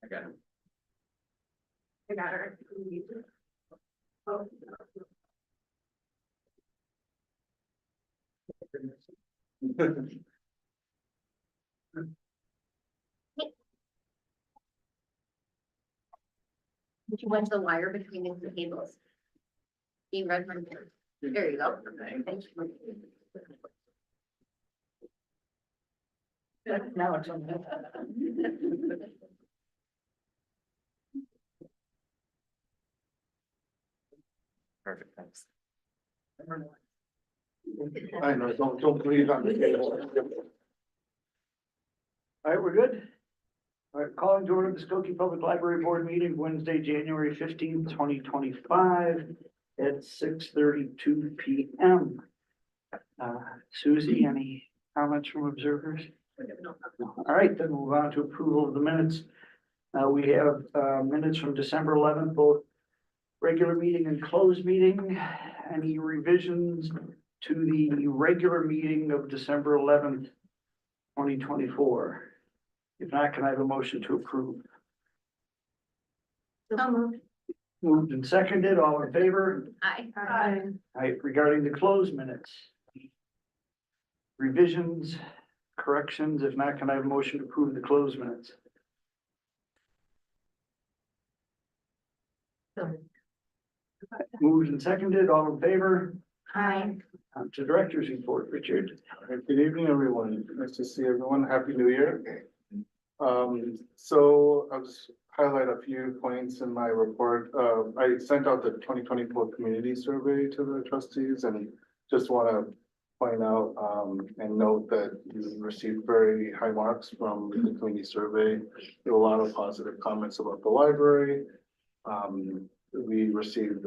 I got it. I got her. Oh. You went to the wire between the two tables. You read my there. There you go. Thank you. Now it's on. Perfect, thanks. I know, don't breathe on the table. All right, we're good. All right, calling to order the Skokie Public Library Board meeting Wednesday, January 15th, 2025 at 6:32 p.m. Susie, any comments from observers? All right, then we'll move on to approval of the minutes. We have minutes from December 11th, both regular meeting and closed meeting. Any revisions to the regular meeting of December 11th, 2024? If not, can I have a motion to approve? So moved. Moved and seconded, all in favor? Aye. All right, regarding the closed minutes. Revisions, corrections, if not, can I have a motion to approve the closed minutes? Moved and seconded, all in favor? Aye. To director's report, Richard. Good evening, everyone. Nice to see everyone. Happy New Year. So I'll just highlight a few points in my report. I sent out the 2024 community survey to the trustees and just want to point out and note that you received very high marks from the community survey. There were a lot of positive comments about the library. We received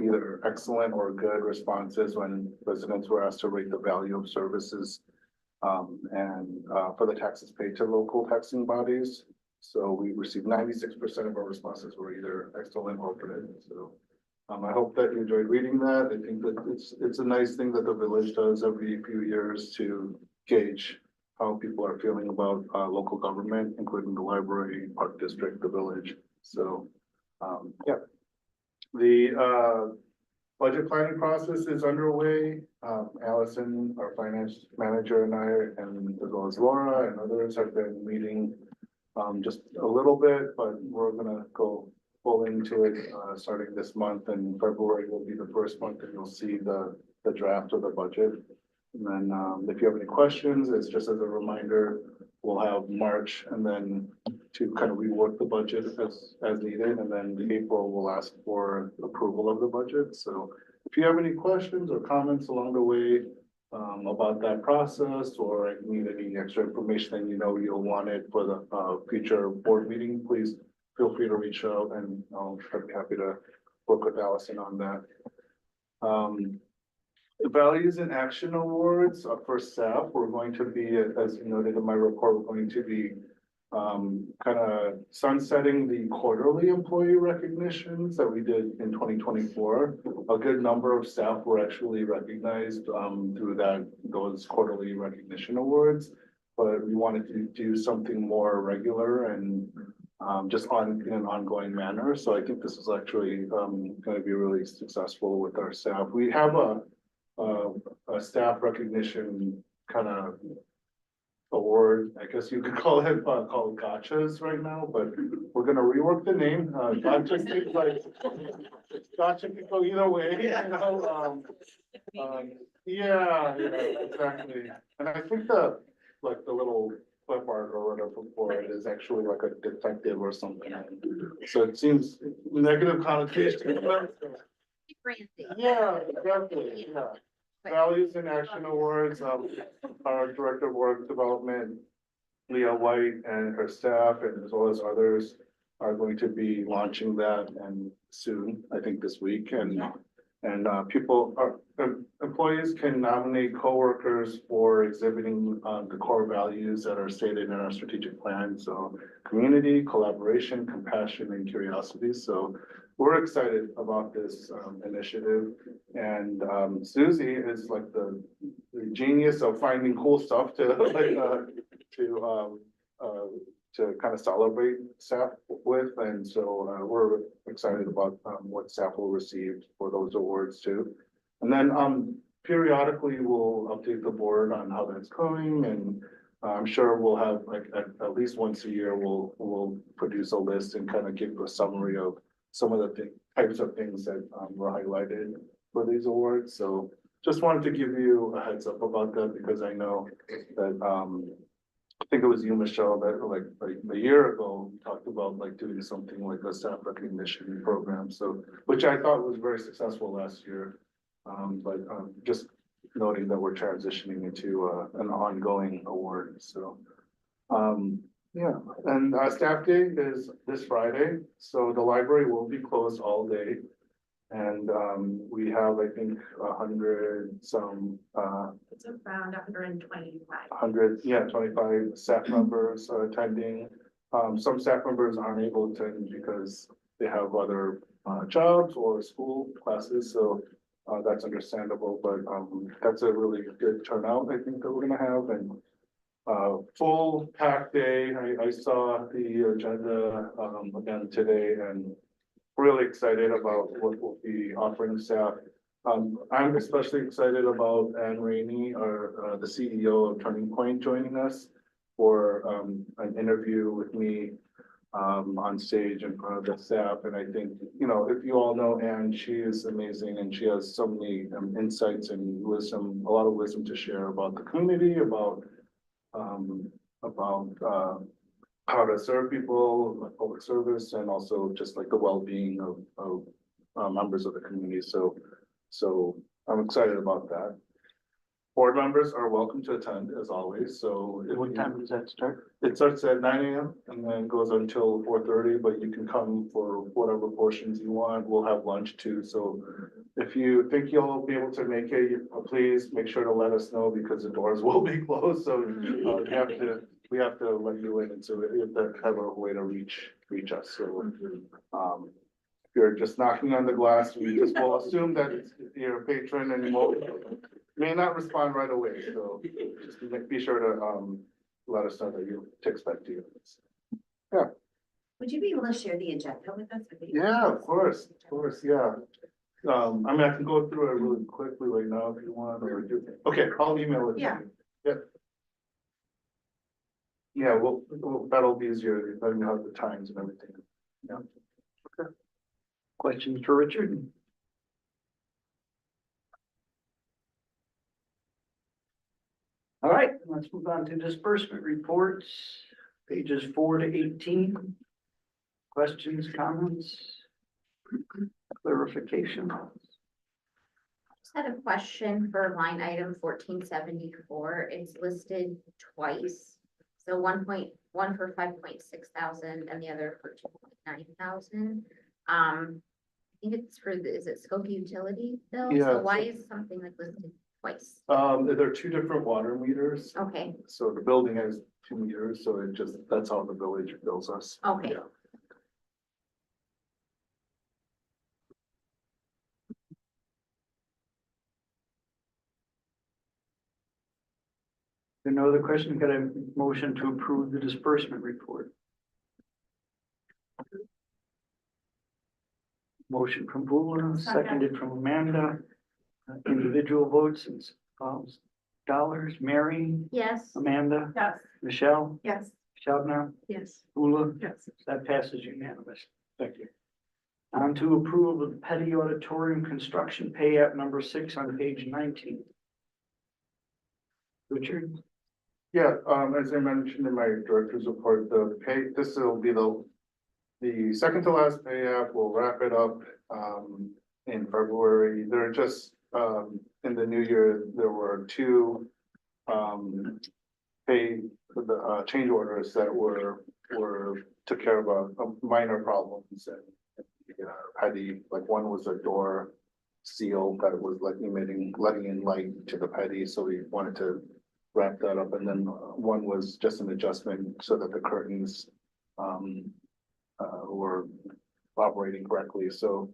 either excellent or good responses when residents were asked to rate the value of services for the taxes paid to local taxing bodies. So we received 96% of our responses were either excellent or good. So I hope that you enjoyed reading that. I think that it's a nice thing that the village does every few years to gauge how people are feeling about local government, including the library, park district, the village. So yeah. The budget planning process is underway. Allison, our finance manager, and I, and as well as Laura and others have been meeting just a little bit, but we're gonna go full into it starting this month, and February will be the first month that you'll see the draft of the budget. And then if you have any questions, it's just as a reminder, we'll have March and then to kind of rework the budget as needed. And then April, we'll ask for approval of the budget. So if you have any questions or comments along the way about that process, or need any extra information that you know you'll want it for the future board meeting, please feel free to reach out and I'll be happy to work with Allison on that. The Values in Action Awards for staff, we're going to be, as noted in my report, we're going to be kind of sunsetting the quarterly employee recognitions that we did in 2024. A good number of staff were actually recognized through those quarterly recognition awards, but we wanted to do something more regular and just in an ongoing manner. So I think this is actually going to be really successful with our staff. We have a staff recognition kind of award, I guess you could call it, called gotchas right now, but we're gonna rework the name. Gotcha seems like gotcha can go either way, you know. Yeah, exactly. And I think the little clip art or whatever for it is actually like a detective or something. So it seems negative connotation. Yeah, exactly. Yeah. Values in Action Awards, our Director of Work Development, Leah White, and her staff, and as well as others, are going to be launching that and soon, I think this week. And employees can nominate coworkers for exhibiting the core values that are stated in our strategic plan. So community, collaboration, compassion, and curiosity. So we're excited about this initiative. And Susie is like the genius of finding cool stuff to like to kind of celebrate staff with. And so we're excited about what staff will receive for those awards too. And then periodically we'll update the board on how that's going, and I'm sure we'll have like at least once a year, we'll produce a list and kind of give a summary of some of the types of things that were highlighted for these awards. So just wanted to give you a heads up about that, because I know that I think it was you, Michelle, that like a year ago, talked about like doing something like a staff recognition program. So, which I thought was very successful last year. But just noting that we're transitioning into an ongoing award. So, yeah, and staff day is this Friday, so the library will be closed all day. And we have, I think, 100 some It's around 125. 25 staff members attending. Some staff members aren't able to attend because they have other jobs or school classes, so that's understandable, but that's a really good turnout, I think, that we're gonna have. And full pack day. I saw the agenda again today, and really excited about what we'll be offering staff. I'm especially excited about Anne Rainey, the CEO of Turning Point, joining us for an interview with me on stage in front of the staff. And I think, you know, if you all know Anne, she is amazing, and she has so many insights and wisdom, a lot of wisdom to share about the community, about how to serve people, like public service, and also just like the well-being of members of the community. So I'm excited about that. Board members are welcome to attend as always. So What time does that start? it starts at 9 a.m. and then goes until 4:30, but you can come for whatever portions you want. We'll have lunch too. So if you think you'll be able to make it, please make sure to let us know, because the doors will be closed. So we have to let you in, and so we have to have a way to reach us. So if you're just knocking on the glass, we just will assume that you're a patron and may not respond right away. So just be sure to let us know that you to expect you. Would you be able to share the agenda with us? Yeah, of course, yeah. I mean, I can go through it really quickly right now if you want, or do. Okay, I'll email it to Yeah. you. Yep. Yeah, well, that'll be easier, letting you have the times and everything. Yeah. Questions for Richard? All right, let's move on to disbursement reports, pages 4 to 18. Questions, comments? Clarification? Just had a question for line item 1474. It's listed twice. So one for 5.6 thousand and the other for 2.9 thousand. I think it's for is it Skokie utility bill? Yeah, So why so- is something like listed twice? There are two different water meters. Okay, So the building has 2 meters, so it just, that's how the village bills us. okay. Yeah. There no other question? Got a motion to approve the disbursement report? Motion from Bula, seconded from Amanda. Individual votes and dollars. Mary, Yes. Amanda, Yes. Michelle, Yes. Shabna, Yes. Bula. Yes. That passes unanimous. Thank you. On to approval of Petty Auditorium Construction Pay App number 6 on page 19. Richard? Yeah, as I mentioned in my director's report, the pay, this will be the second to last pay app. We'll wrap it up in February. They're just in the new year, there were 2 pay the change orders that were took care of minor problems, and petty, like one was a door seal that was like letting in light to the petty, so we wanted to wrap that up. And then one was just an adjustment so that the curtains were operating correctly. So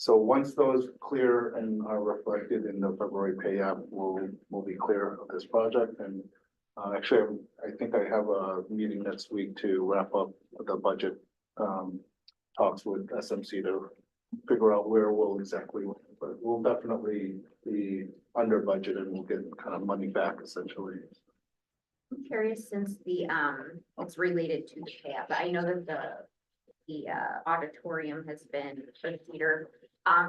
once those clear and are reflected in the February pay app, we'll be clear of this project. And actually, I think I have a meeting next week to wrap up the budget talks with SMC to figure out where we'll exactly, but we'll definitely be under budget and we'll get kind of money back essentially. I'm curious, since it's related to the pay app, but I know that the auditorium has been, for the theater,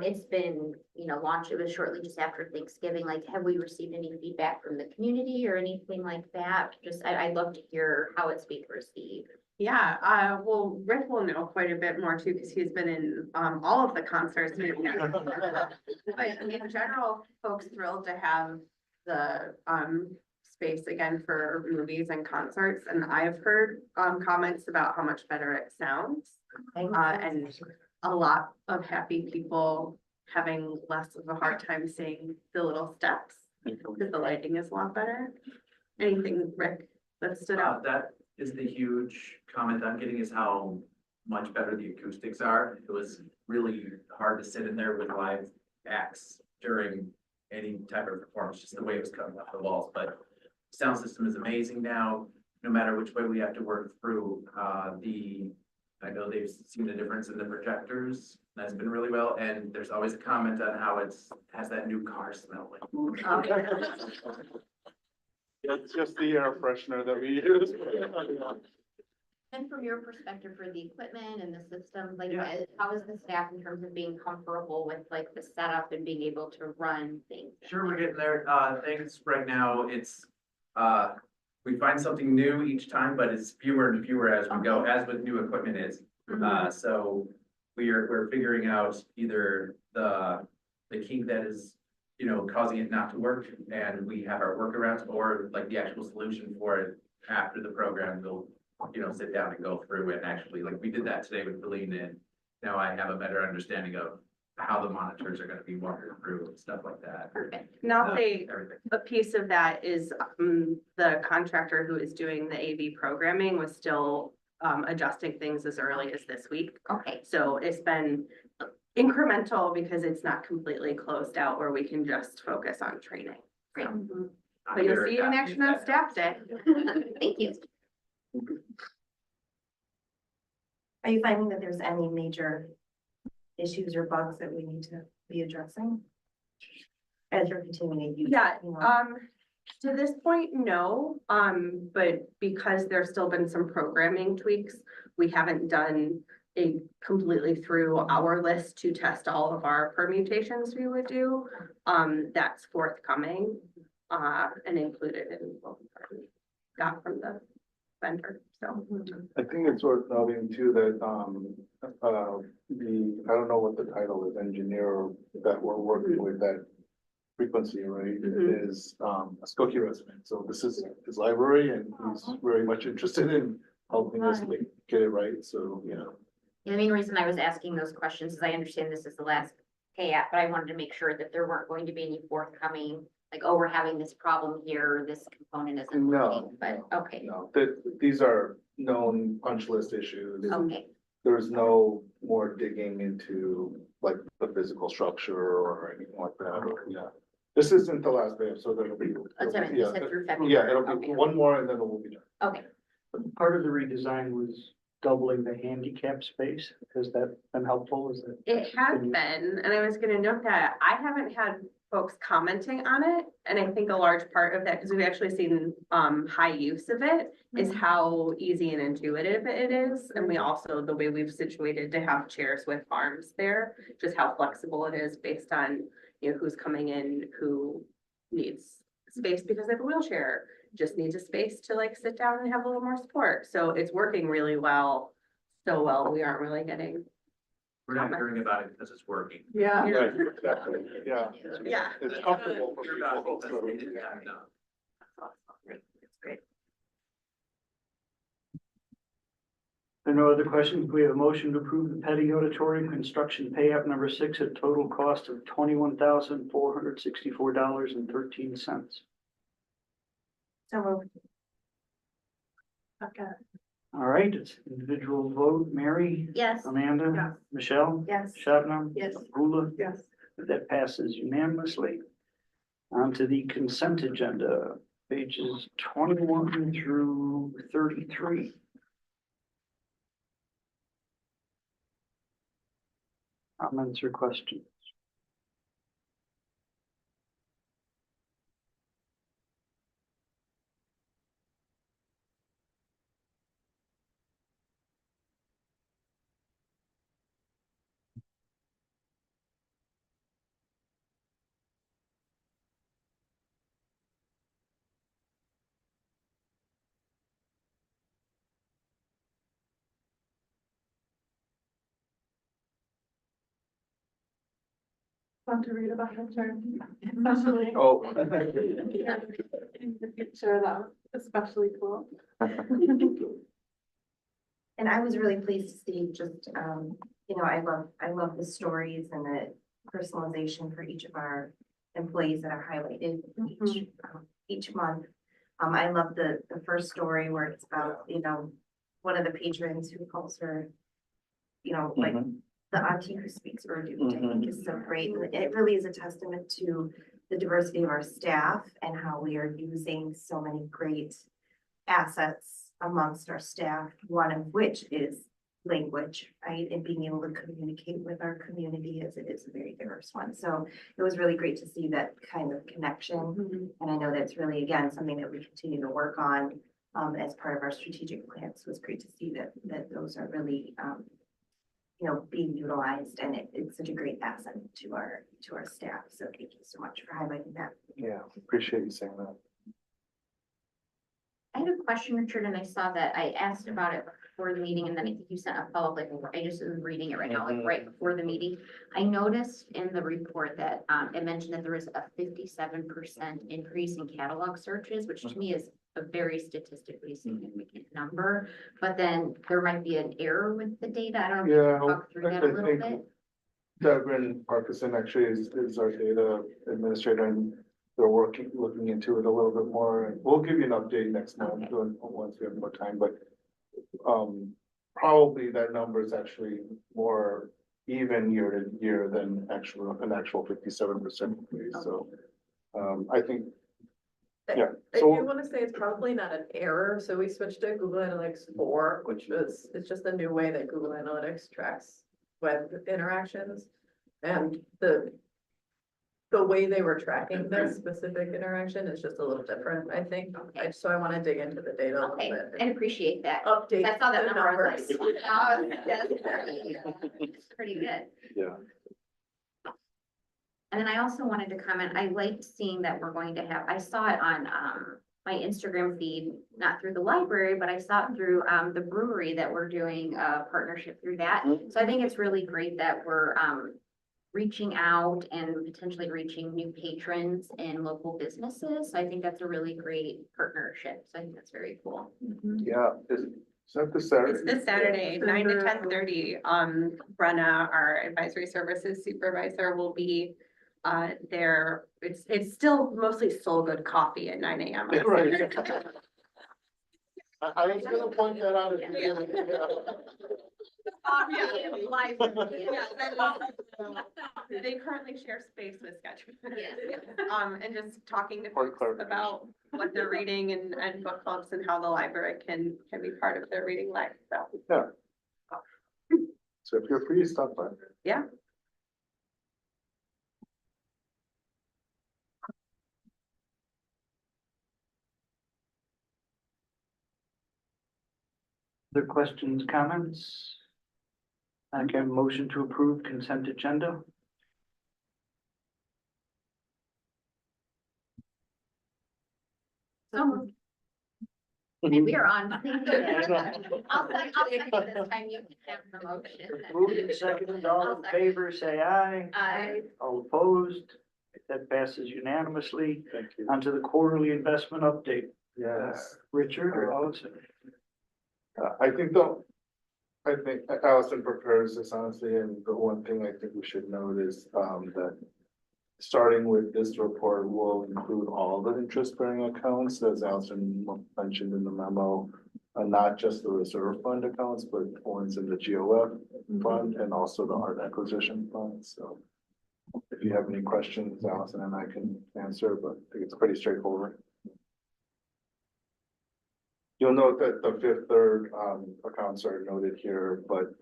it's been, launched, it was shortly just after Thanksgiving, like, have we received any feedback from the community or anything like that? Just, I'd love to hear how it's being received. Yeah, well, Rick will know quite a bit more too, because he's been in, all of the concerts. But in general, folks thrilled to have the, space again for movies and concerts, and I've heard, comments about how much better it sounds. And a lot of happy people having less of a hard time seeing the little steps, because the lighting is a lot better. Anything, Rick, that stood out? That is the huge comment I'm getting, is how much better the acoustics are. It was really hard to sit in there with live acts during any type of performance, just the way it was coming off the walls, but sound system is amazing now, no matter which way we have to work through, I know they've seen the difference in the projectors, that's been really well, and there's always a comment on how has that new car smell like. It's just the air freshener that we use. And from your perspective for the equipment and the system, like, Yeah. how is the staff in terms of being comfortable with like the setup and being able to run things? Sure, we're getting there. Things right now, it's, we find something new each time, but it's fewer and fewer as we go, as with new equipment is. So we're figuring out either the kink that is, causing it not to work, and we have our workarounds, or like the actual solution for it after the program, we'll, sit down and go through and actually, like we did that today with Feline, and now I have a better understanding of how the monitors are gonna be working through and stuff like that. Perfect. And I'll say Everything. a piece of that is, the contractor who is doing the AV programming was still, adjusting things as early as this week. Okay, So it's been incremental because it's not completely closed out where we can just focus on training. great. But you'll see it in action on staff day. Thank you. Are you finding that there's any major issues or bugs that we need to be addressing? As you're continuing to use. Yeah, you know? to this point, no, but because there's still been some programming tweaks, we haven't done a completely through our list to test all of our permutations we would do. That's forthcoming, and included in what we already got from the vendor, so. I think it's worth noting too that, I don't know what the title is, engineer that we're working with, that frequency, right, Mhm. is, a Skokie resident. So this is his library and he's very much interested in helping us get it right. So, The main reason I was asking those questions is I understand this is the last pay app, but I wanted to make sure that there weren't going to be any forthcoming, like, oh, we're having this problem here, this component isn't No, working, but, okay, these are known punch list issues. okay, There's no more digging into like the physical structure or anything like that, or, This isn't the last day, so there'll be. that's what I meant, you said through February. Yeah, it'll be Okay. one more and then it will be done. Okay, Part of the redesign was doubling the handicap space. Has that been helpful? Is it? It has been, and I was gonna note that I haven't had folks commenting on it, and I think a large part of that, because we've actually seen high use of it, is how easy and intuitive it is. And we also, the way we've situated to have chairs with arms there, just how flexible it is based on, who's coming in, who needs space because they have a wheelchair, just needs a space to like sit down and have a little more support. So it's working really well, so well, we aren't really getting. We're not hearing about it because it's working. Yeah. Right, exactly, yeah. Yeah. It's comfortable for Hear about it people. because so, they didn't yeah. have enough. It's great. There are no other questions. We have a motion to approve the Petty Auditorium construction pay app number 6 at total cost of $21,464.13. So moved. Okay. All right, it's individual vote. Mary, Yes. Amanda, Yes. Michelle, Yes. Shabnam. Yes. Rula. Yes. That passes unanimously. On to the consent agenda, pages 21 through 33. Comments or questions? Fun to read about it, sure. Especially. Oh. In the future, that was especially cool. And I was really pleased to see just, I love the stories and the personalization for each of our employees that are highlighted each month. I love the first story where it's about, one of the patrons who calls her, like the auntie who speaks Urdu, which I think is so great. And it really is a testament to the diversity of our staff and how we are using so many great assets amongst our staff, one of which is language, right? And being able to communicate with our community as it is a very diverse one. So it was really great to see that kind of connection. And I know that's really, again, something that we continue to work on as part of our strategic plans. So it's great to see that those are really being utilized, and it's such a great asset to our staff. So thank you so much for highlighting that. Yeah, appreciate you saying that. I had a question, Richard, and I saw that I asked about it before the meeting, and then I think you sent a follow-up, like, I just was reading it right now, like, right before the meeting. I noticed in the report that, it mentioned that there was a 57% increase in catalog searches, which to me is a very statistically significant number, but then there might be an error with the data. I don't know if you Yeah, can talk through that a I little think bit. Devin Parkinson actually is our data administrator, and they're looking into it a little bit more, and we'll give you an update next month Okay. once we have more time, but probably that number is actually more even year to year than an actual 57% increase, so I think, yeah. I So do want to say it's probably not an error. So we switched to Google Analytics 4, it's just a new way that Google Analytics tracks web interactions. And the way they were tracking this specific interaction is just a little different, I think. So I want to dig into the data a little Okay, bit. I appreciate that. Update I saw that the number, I was numbers. like, wow, that's pretty good. yeah, And then I also wanted to comment, I liked seeing that we're going to have, I saw it on, my Instagram feed, not through the library, but I saw it through, the brewery that we're doing a partnership through that. So I think it's really great that we're, reaching out and potentially reaching new patrons and local businesses. So I think that's a really great partnership. So I think that's very cool. yeah, is that the Saturday? It's this Saturday, 9 to 10:30. Brenna, our advisory services supervisor, will be there. It's still mostly Soul Good coffee at 9 a.m. on Right. Saturday. I was gonna point that out. At the beginning, They currently share space with Sketchman. Yes. And just talking to For folks clarification. about what they're reading and book clubs and how the library can be part of their reading life, so. Yeah. So if you're free, stop by. Yeah. Other questions, comments? I can motion to approve consent agenda. So and we are on. I'll take it this time, you can have the motion. Moved and seconded, all in favor, say aye. Aye. All opposed, that passes unanimously. Thank you. Onto the quarterly investment update. Yes. Richard or Allison? I think Allison prepares this honestly, and the one thing I think we should note is, that starting with this report will include all the interest bearing accounts, as Allison mentioned in the memo. not just the reserve fund accounts, but ones in the GOF fund and also the art acquisition fund, so. If you have any questions, Allison and I can answer, but I think it's pretty straightforward. You'll note that the fifth, third, accounts are noted here, but,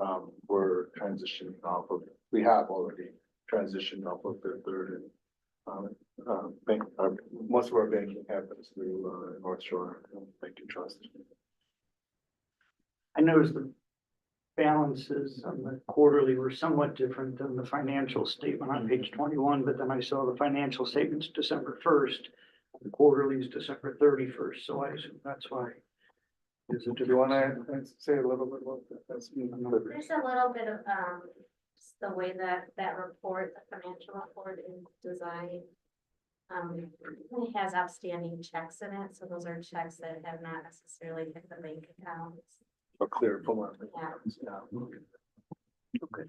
we're transitioning off of, we have already transitioned off of fifth, third and, bank, most of our banking happens through, North Shore Banking Trust. I noticed the balances on the quarterly were somewhat different than the financial statement on page 21, but then I saw the financial statements December 1st, the quarterly is December 31st, so I assume that's why. There's a Do you want difference. to say a little bit about that? There's a little bit of, just the way that report, the financial report is designed. It has outstanding checks in it, so those are checks that have not necessarily hit the bank accounts. A clear from our. Yeah. Yeah. Okay.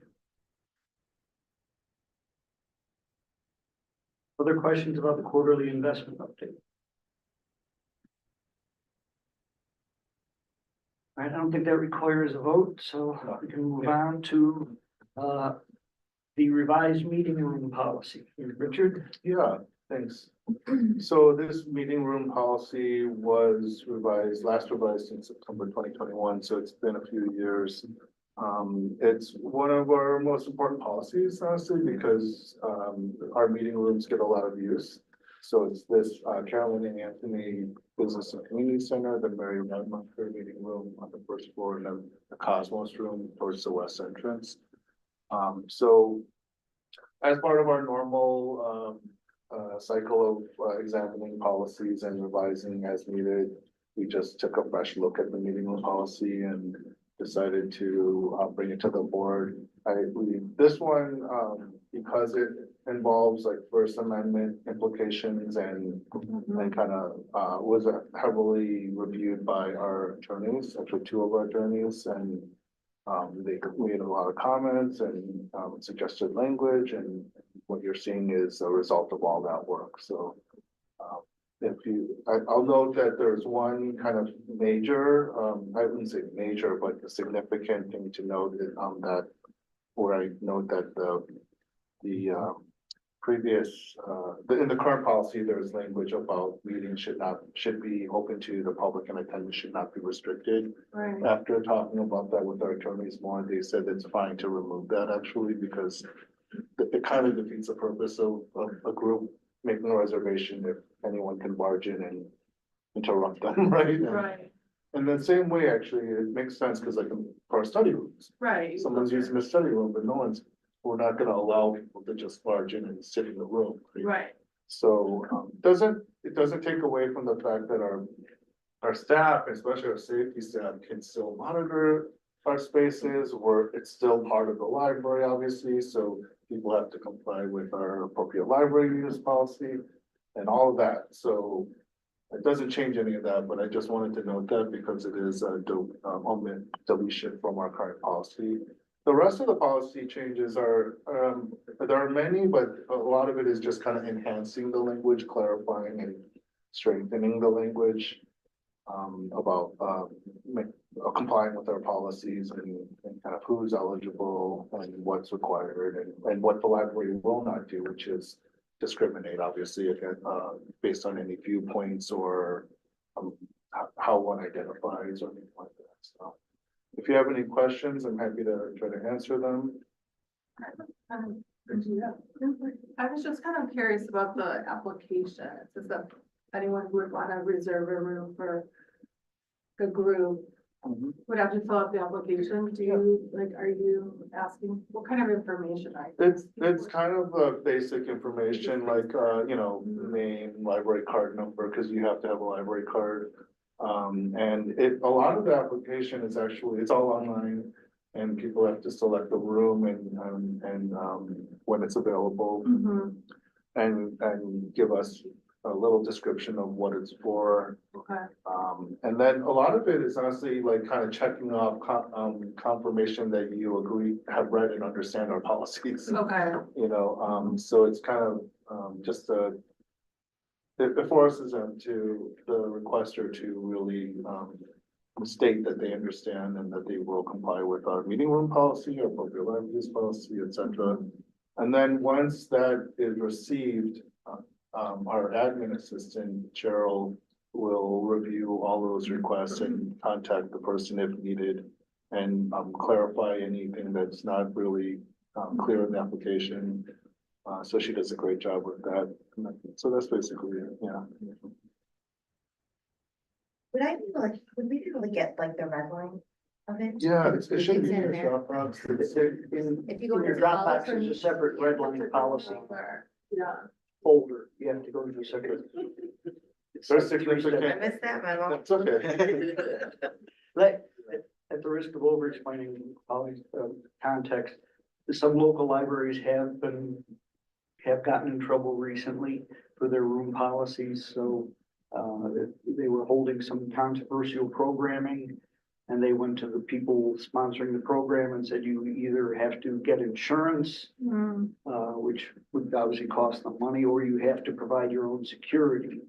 Other questions about the quarterly investment update? All right, I don't think that requires a vote, so we can move on to the revised meeting room policy. Richard? Yeah, thanks. So this meeting room policy was last revised in September 2021, so it's been a few years. It's one of our most important policies, honestly, because our meeting rooms get a lot of use. So it's this Carolyn and Anthony Business and Community Center, the Mary Radmacher meeting room on the first floor, and then the Cosmos room towards the west entrance. So as part of our normal cycle of examining policies and revising as needed, we just took a fresh look at the meeting room policy and decided to bring it to the board. I believe this one, because it involves like First Amendment implications and kind of was heavily reviewed by our attorneys, actually two of our attorneys, and they made a lot of comments and suggested language, and what you're seeing is a result of all that work. So I'll note that there's one kind of major, I wouldn't say major, but a significant thing to note is that, where I note that the previous, in the current policy, there's language about meetings should be open to the public and attendance should not be restricted. Right. After talking about that with our attorneys more, they said it's fine to remove that actually, because it kind of defeats the purpose of a group making a reservation if anyone can barge in and interrupt them, right? Right, And the same way, actually, it makes sense, because like for our study rooms, right. someone's using a study room, but we're not gonna allow people to just barge in and sit in the room. Right, So, it doesn't take away from the fact that our staff, especially our safety staff, can still monitor our spaces, where it's still part of the library, obviously, so people have to comply with our appropriate library use policy and all of that, so it doesn't change any of that, but I just wanted to note that because it is a deletion from our current policy. The rest of the policy changes are, there are many, but a lot of it is just kind of enhancing the language, clarifying and strengthening the language about complying with our policies and kind of who's eligible and what's required and what the library will not do, which is discriminate, obviously, based on any viewpoints or how one identifies or anything like that. So if you have any questions, I'm happy to try to answer them. I was just kind of curious about the application. It says that anyone who would want to reserve a room for the group would have to fill out the application. Do you, like, are you asking, what kind of information are you? It's kind of a basic information, like, name, library card number, because you have to have a library card. And a lot of the application is actually, it's all online, and people have to select the room and when it's available, and give us a little description of what it's for. Okay, And then a lot of it is honestly like kind of checking off confirmation that you have read and understand our policies. okay, So it's kind of just it forces them to the requester to really state that they understand and that they will comply with our meeting room policy, our appropriate land use policy, et cetera. And then once that is received, our admin assistant, Cheryl, will review all those requests and contact the person if needed and clarify anything that's not really clear in the application. So she does a great job with that. So that's basically it, yeah. Would we be able to get like the red line of it? Yeah, it should be It's in in there. Dropbox. It's in If you go in your to Dropbox, policy- there's a separate red line policy Yeah. folder. You have to go to a separate. It's There's like three significant- steps. I missed that memo. That's okay. At the risk of over explaining all these context, some local libraries have gotten in trouble recently for their room policies, so they were holding some controversial programming. And they went to the people sponsoring the program and said, you either have to get insurance, which would obviously cost them money, or you have to provide your own security,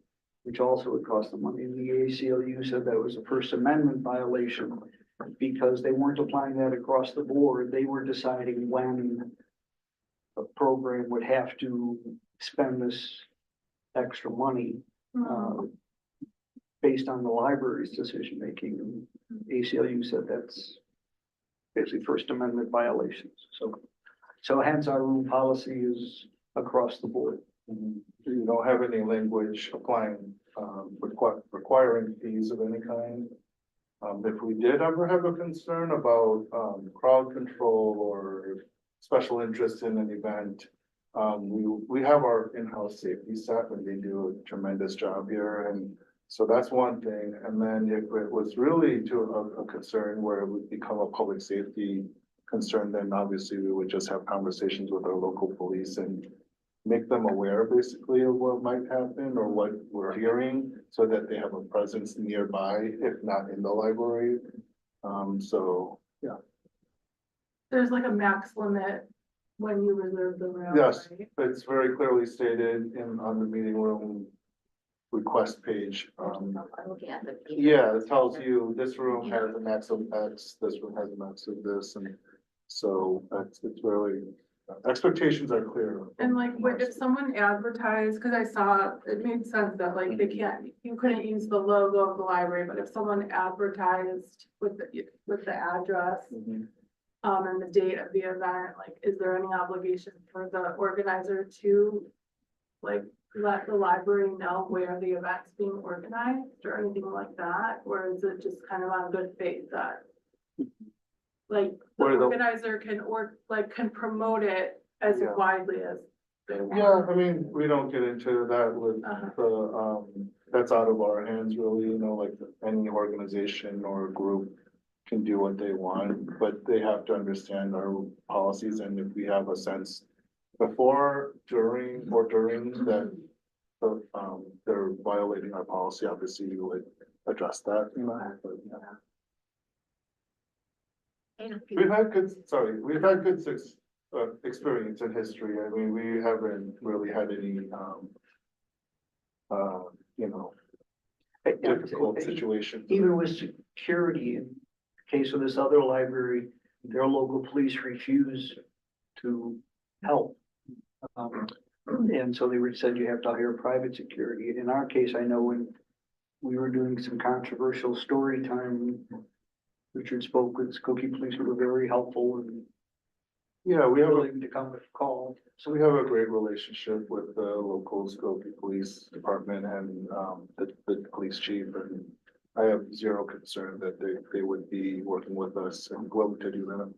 which also would cost them money. And the ACLU said that was a First Amendment violation because they weren't applying that across the board. They were deciding when a program would have to spend this extra money based on the library's decision-making. ACLU said that's basically First Amendment violations. So hence our room policy is across the board. You don't have any language applying, requiring fees of any kind. If we did ever have a concern about, crowd control or special interest in an event, we have our in-house safety staff and they do a tremendous job here. And so that's one thing. And then if it was really to a concern where it would become a public safety concern, then obviously we would just have conversations with our local police and make them aware basically of what might happen or what we're hearing so that they have a presence nearby, if not in the library. So, yeah. There's like a max limit when you reserve the room. Yes. right? It's very clearly stated on the meeting room request page. I'm looking at the. Yeah, it tells you this room has a max of X, this room has a max of this, and so it's really, expectations are clear. And like, if someone advertised, cause I saw, it made sense that like they can't, you couldn't use the logo of the library, but if someone advertised with the address. Mhm. And the date of the event, like, is there any obligation for the organizer to like let the library know where the event's being organized or anything like that? Or is it just kind of on good faith that like the Where the- organizer can promote it as Yeah. widely as they want? Yeah, I mean, we don't get into that with Uh-huh. the, that's out of our hands really, you know, like any organization or group can do what they want, but they have to understand our policies and if we have a sense before, during that, they're violating our policy, obviously we would address that, you know, but, yeah. We've had good experience in history. I mean, we haven't really had any, you know, difficult situations. Even with security, in case of this other library, their local police refused to help. And so they said you have to hire private security. In our case, I know when we were doing some controversial story time, Richard spoke with Skokie police who were very helpful and Yeah, we have a willing to come if called. So we have a great relationship with the local Skokie Police Department and the police chief, and I have zero concern that they would be working with us and willing to do that.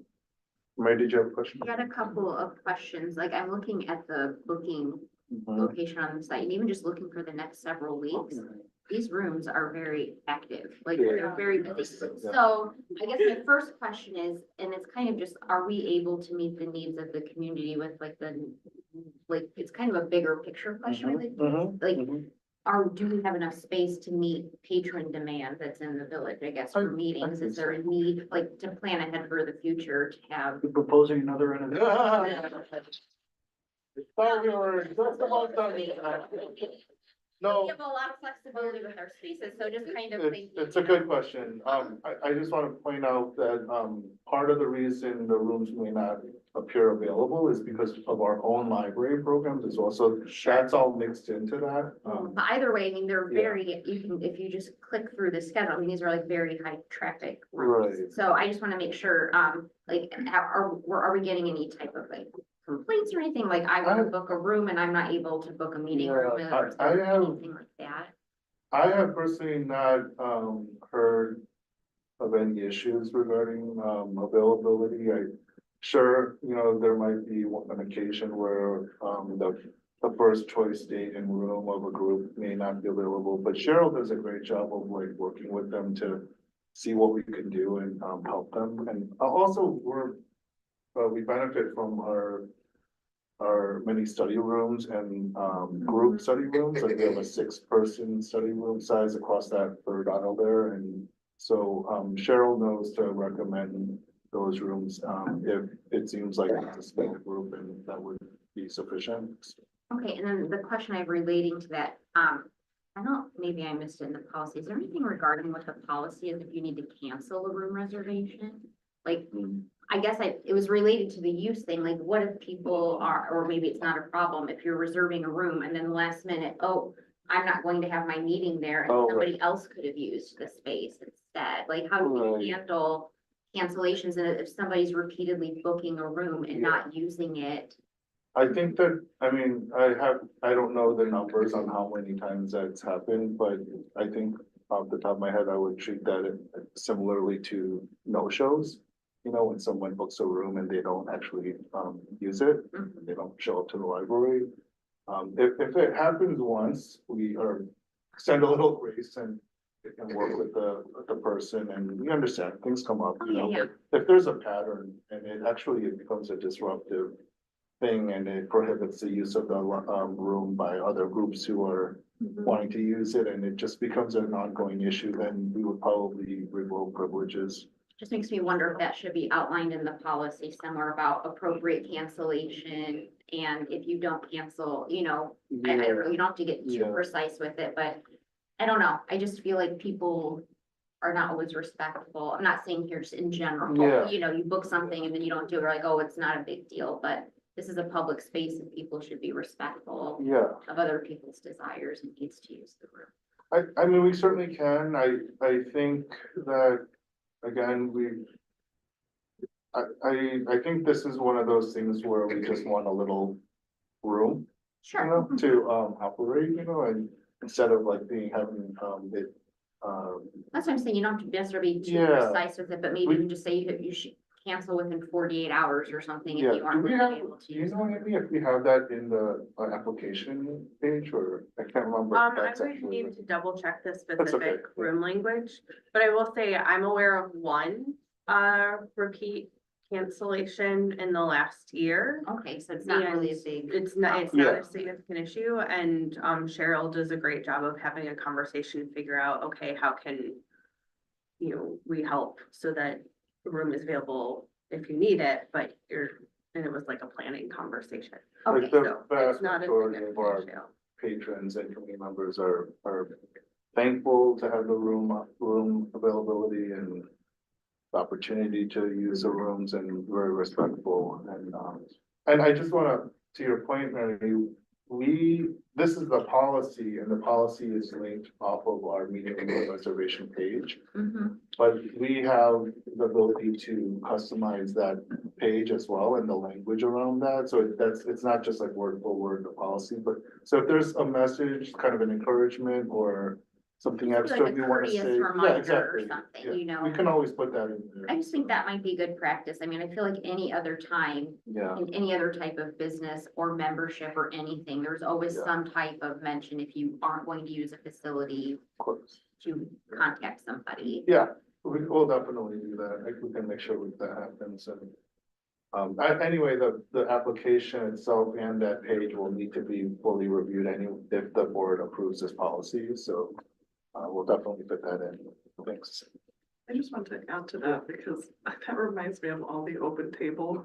Mary, did you have a question? I had a couple of questions, like I'm looking at the booking Mhm. location on the site, and even just looking for the next several weeks, these rooms are very active, like they're Yeah. very busy. So I guess my first question is, and it's kind of just, are we able to meet the needs of the community with like, it's kind of a bigger picture question, really. Mhm. Like, Mhm. do we have enough space to meet patron demand that's in the village, I guess, for meetings? think Is there a need, like, to plan ahead for the future to have? We're proposing another renovation. Thought we were just about done. No, We have a lot of flexibility with our spaces, so just kind of thinking. it's a good question. I just want to point out that, part of the reason the rooms may not appear available is because of our own library programs as well. So that's all mixed into that. But either way, I mean, they're Yeah. very, you can, if you just click through the schedule, I mean, these are like very high traffic Right. rooms. So I just wanna make sure, like, are we getting any type of like complaints or anything? Like, I wanna book a room and I'm not able to book a meeting room, Yeah, or is I there have- anything like that? I have personally not, heard of any issues regarding, availability. Sure, there might be an occasion where, the first choice date and room of a group may not be available, but Cheryl does a great job of like working with them to see what we can do and, help them. And also, we benefit from our many study rooms and, group study rooms, like we have a 6-person study room size across that third aisle there, and so, Cheryl knows to recommend those rooms, if it seems like it's a small group and that would be sufficient. Okay, and then the question I have relating to that, I don't, maybe I missed it in the policy. Is there anything regarding what the policy is if you need to cancel a room reservation? Like, I guess it was related to the use thing, like what if people are, or maybe it's not a problem, if you're reserving a room and then last minute, oh, I'm not going to have my meeting there and Oh, somebody else could have used the space instead. Like, how do Right. we handle cancellations and if somebody's repeatedly booking a room and not using it? I think that, I mean, I don't know the numbers on how many times that's happened, but I think off the top of my head, I would treat that similarly to no-shows. When someone books a room and they don't actually, use it, they don't show up to the library. If it happens once, we extend a little grace and work with the person, and we understand things come up, Yeah. but if there's a pattern and it becomes a disruptive thing and it prohibits the use of the room by other groups who are wanting to use it, and it just becomes an ongoing issue, then we would probably revoke privileges. Just makes me wonder if that should be outlined in the policy somewhere about appropriate cancellation. And if you don't cancel, I don't know, you don't have to get too Yeah. precise with it, but I don't know. I just feel like people are not always respectful. I'm not saying here just in general. Yeah. You book something and then you don't do it, like, oh, it's not a big deal, but this is a public space and people should be respectful Yeah, of other people's desires and needs to use the room. I mean, we certainly can. I think that, again, I think this is one of those things where we just want a little room, Sure. to, operate, and instead of like having, it, That's what I'm saying. You don't have to necessarily be too Yeah. precise with it, but maybe you can just say you should cancel within 48 hours or something if yeah. you Do aren't we really have, able to do you use it. know, Amy, if we have that in the application page, or I can't remember. if I that's would actually- need to double check the okay, specific yeah. room language, but I will say I'm aware of one, repeat cancellation in the last year. Okay, so it's not really a And big. It's not Yeah. a significant issue, and, Cheryl does a great job of having a conversation, figure out, okay, how can we help so that the room is available if you need it, but and it was like a planning conversation. Like Okay, the So vast it's not a majority of our significant issue. patrons and community members are thankful to have the room availability and the opportunity to use the rooms, and very respectful, and I just wanna, to your point, Mary, this is the policy, and the policy is linked off of our meeting room reservation page. Mhm. But we have the ability to customize that page as well, and the language around that, so it's not just like word for word the policy, but so if there's a message, kind of an encouragement or something Just extra like a we wanna courteous say. reminder or Exactly. something, Yeah, we can always put that in there. I just think that might be good practice. I mean, I feel like any other time, Yeah, in any other type of business or membership or anything, there's always Yeah. some type of mention if you aren't going to use a facility of course. to contact somebody. Yeah, we will definitely do that. Like, we can make sure that happens, and anyway, the application itself and that page will need to be fully reviewed if the board approves this policy, so we'll definitely put that in. Thanks. I just want to add to that because that reminds me of all the open table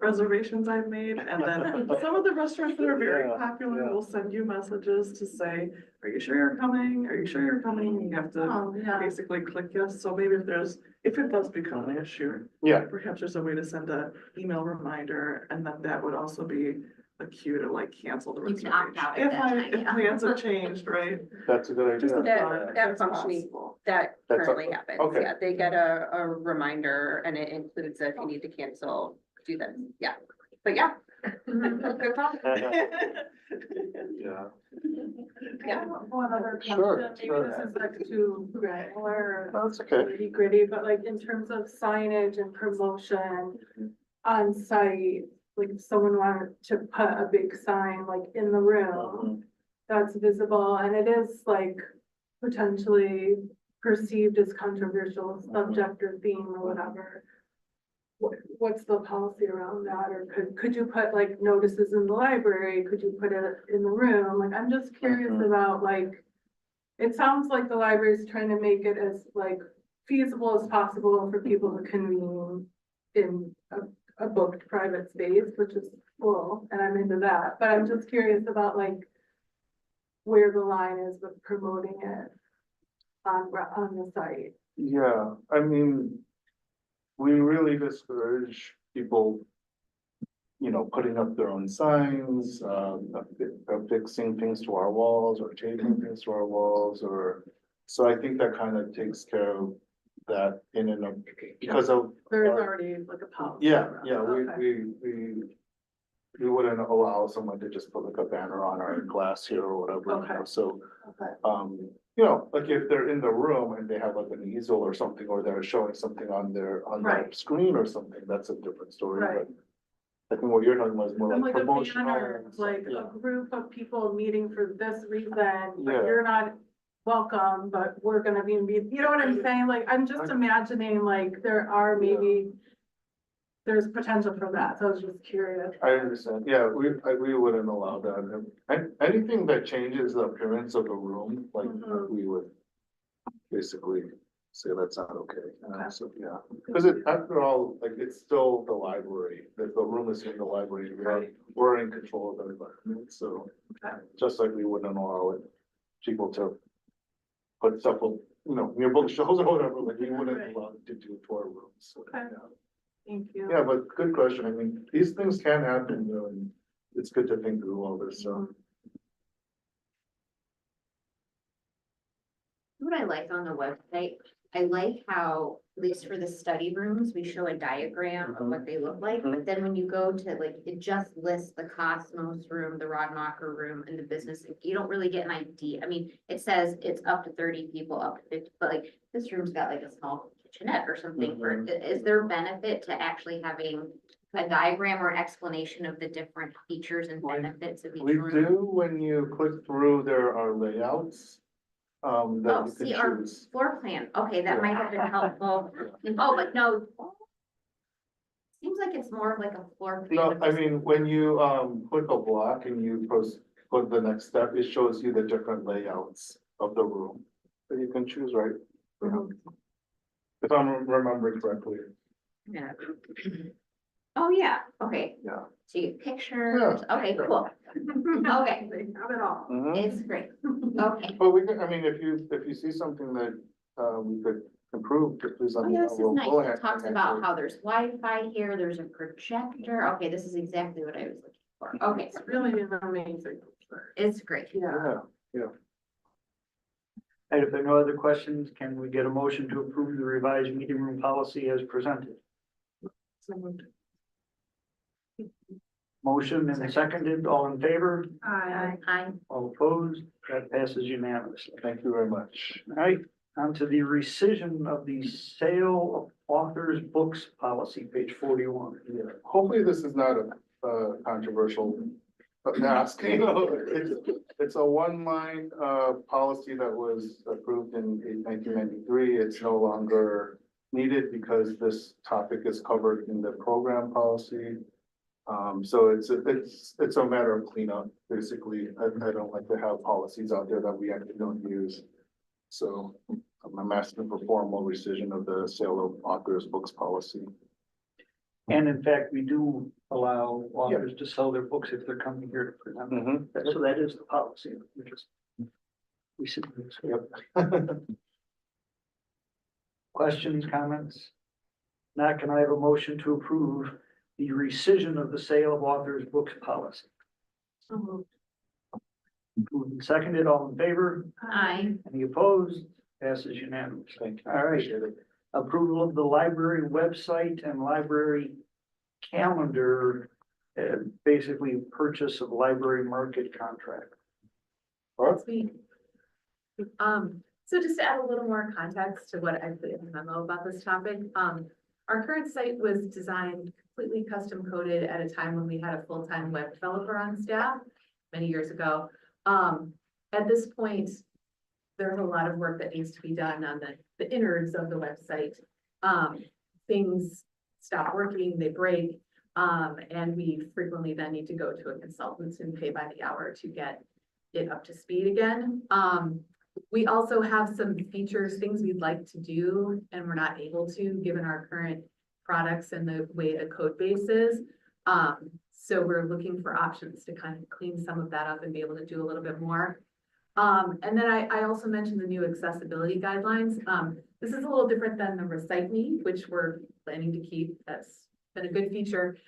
reservations I've made. And then some of the restaurants that are very Yeah, popular yeah. will send you messages to say, are you sure you're coming? Are you sure you're coming? You have to Oh, yeah. basically click yes. So maybe if it does become an issue, Yeah, perhaps there's a way to send an email reminder and then that would also be a cue to like cancel the You reservation. can opt out at that time, If yeah. plans have changed, right? that's a good Just a idea. thought, if That that's functioning- possible. That That's currently happens, okay. yeah, they get a reminder and it includes if you need to cancel, do this, yeah. But yeah. Good call. Yeah, Yeah, one other Sure, question, sure. maybe this is like too granular or that's okay. nitty gritty, but like in terms of signage and promotion on site, like if someone wanted to put a big sign like in the room that's visible and it is like potentially perceived as controversial subject or theme or whatever. What's the policy around that? Or could you put like notices in the library? Could you put it in the room? Like, I'm just curious Mhm. about like, it sounds like the library is trying to make it as like feasible as possible for people to convene in a booked private space, which is cool, and I'm into that. But I'm just curious about like where the line is with promoting it on the site. Yeah, I mean, we really discourage people, you know, putting up their own signs, affixing things to our walls or changing things to our walls, or, so I think that kind of takes care of that in and of, because of. There is our- already like a policy. Yeah, around yeah, it. Okay. we wouldn't allow someone to just put like a banner on our glass here or whatever, you know, Okay. so. Okay. You know, like if they're in the room and they have like an easel or something, or they're showing something on their Right. screen or something, that's a different story, Right. but. I think what you're talking about is more And like like a promotional. banner, and stuff, like yeah. a group of people meeting for this reason, but Yeah. you're not welcome, but we're gonna be, you know what I'm saying? Like, I'm just imagining like there are maybe, there's potential for that, so I was just curious. I understand, yeah, we wouldn't allow that, and anything that changes the appearance of the room, like, Mhm. we would. Basically say that's not okay, Okay. so, yeah, because after all, like, it's still the library, the room is in the library, we're in control of the environment, so. Okay. Just like we wouldn't allow it, people to. Put stuff, you know, near bookshelves or whatever, like, we wouldn't Right. allow it to do to our rooms, so, Okay. yeah. Thank you. Yeah, but good question. I mean, these things can happen, you know, and it's good to think through all this, so. What I like on the website, I like how, at least for the study rooms, we show a diagram of what they look like, but then when you go to like, it just lists the Cosmos room, the Rodmacher room, and the business, you don't really get an idea. I mean, it says it's up to 30 people, up to 50, but like, this room's got like a small kitchenette or something for, is there benefit to actually having a diagram or explanation of the different features and benefits of each We room? do, when you click through, there are layouts. That Oh, you see can our choose. floor plan. Okay, that Yeah. might have been helpful. Oh, but no. Seems like it's more of like a floor. plan No, of I just- mean, when you, click a block and you put the next step, it shows you the different layouts of the room. That you can choose, right? If I'm remembering correctly. Yeah. Oh, yeah, okay. Yeah. So you get pictures, okay, cool. Okay, They have it all. it's great. Okay. But we can, I mean, if you see something that, we could improve, please let Oh, me yeah, know. this is We'll nice. go It ahead talks and about answer. how there's Wi-Fi here, there's a projector. Okay, this is exactly what I was looking for. Okay, It's really an amazing. picture. it's great. Yeah. Yeah, And if there are no other questions, can we get a motion to approve the revised meeting room policy as presented? So moved. Motion and seconded, all in favor, I, all opposed, that passes unanimously. thank you very much. All right, on to the rescission of the sale of authors' books policy, page 41. Yeah, hopefully this is not a controversial ask, you know, it's a one-line, policy that was approved in 1993. It's no longer needed because this topic is covered in the program policy. So it's a matter of cleanup, basically. I don't like to have policies out there that we actually don't use. So, I'm asking for formal rescission of the sale of authors' books policy. And in fact, we do allow authors to sell their books if they're coming here to present. Mm-hmm. So that is the policy, which is. We should. Yep. Questions, comments? Not, can I have a motion to approve the rescission of the sale of authors' books policy? Moved and seconded, all in favor? Aye. Any opposed? Passes unanimously. Thank you. All right. Appreciate it. Approval of the library website and library calendar, basically purchase of library market contract. Sweet. So just to add a little more context to what I put in the memo about this topic, our current site was designed completely custom coded at a time when we had a full-time web developer on staff many years ago. At this point, there's a lot of work that needs to be done on the innards of the website. Things stop working, they break, and we frequently then need to go to a consultant and pay by the hour to get it up to speed again. We also have some features, things we'd like to do, and we're not able to, given our current products and the way the code base is. So we're looking for options to kind of clean some of that up and be able to do a little bit more. And then I also mentioned the new accessibility guidelines. This is a little different than the Recite Me, which we're planning to keep. That's been a good feature.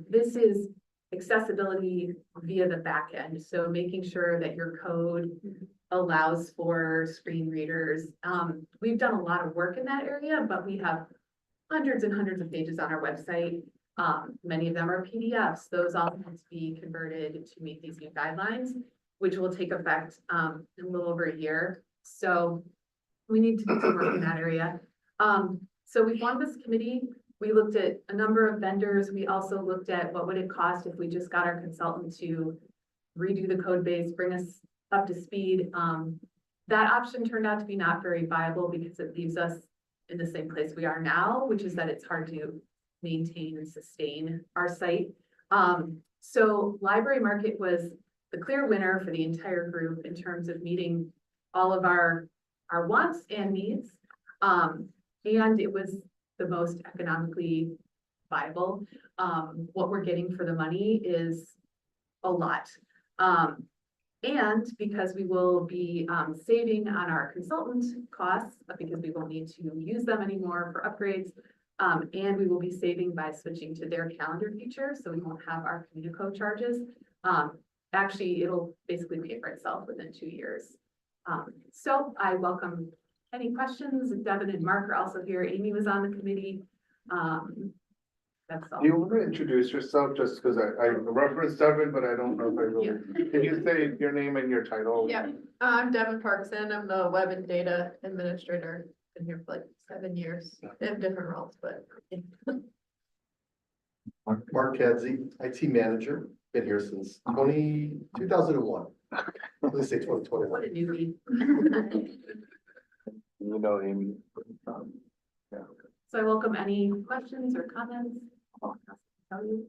This is accessibility via the back end. So making sure that your code allows for screen readers. We've done a lot of work in that area, but we have hundreds and hundreds of pages on our website. Many of them are PDFs. Those all need to be converted to meet these new guidelines, which will take effect in a little over a year. So we need to do some work in that area. So we formed this committee. We looked at a number of vendors. We also looked at what would it cost if we just got our consultant to redo the code base, bring us up to speed. That option turned out to be not very viable because it leaves us in the same place we are now, which is that it's hard to maintain and sustain our site. So Library Market was the clear winner for the entire group in terms of meeting all of our wants and needs. And it was the most economically viable. What we're getting for the money is a lot. And because we will be saving on our consultant costs, because we won't need to use them anymore for upgrades. And we will be saving by switching to their calendar feature, so we won't have our Communico charges. Actually, it'll basically pay for itself within 2 years. So I welcome any questions. Devin and Mark are also here. Amy was on the committee. That's all. Do you want to introduce yourself, just because I referenced Devin, but I don't know if I really, can you say your name and your title? Yeah, I'm Devin Parkson. I'm the web and data administrator. Been here for like 7 years in different roles, but. Mark Kadzie, IT manager, been here since 2001. Let's say 2021. What a newbie. You know, Amy. So I welcome any questions or comments. Tell you.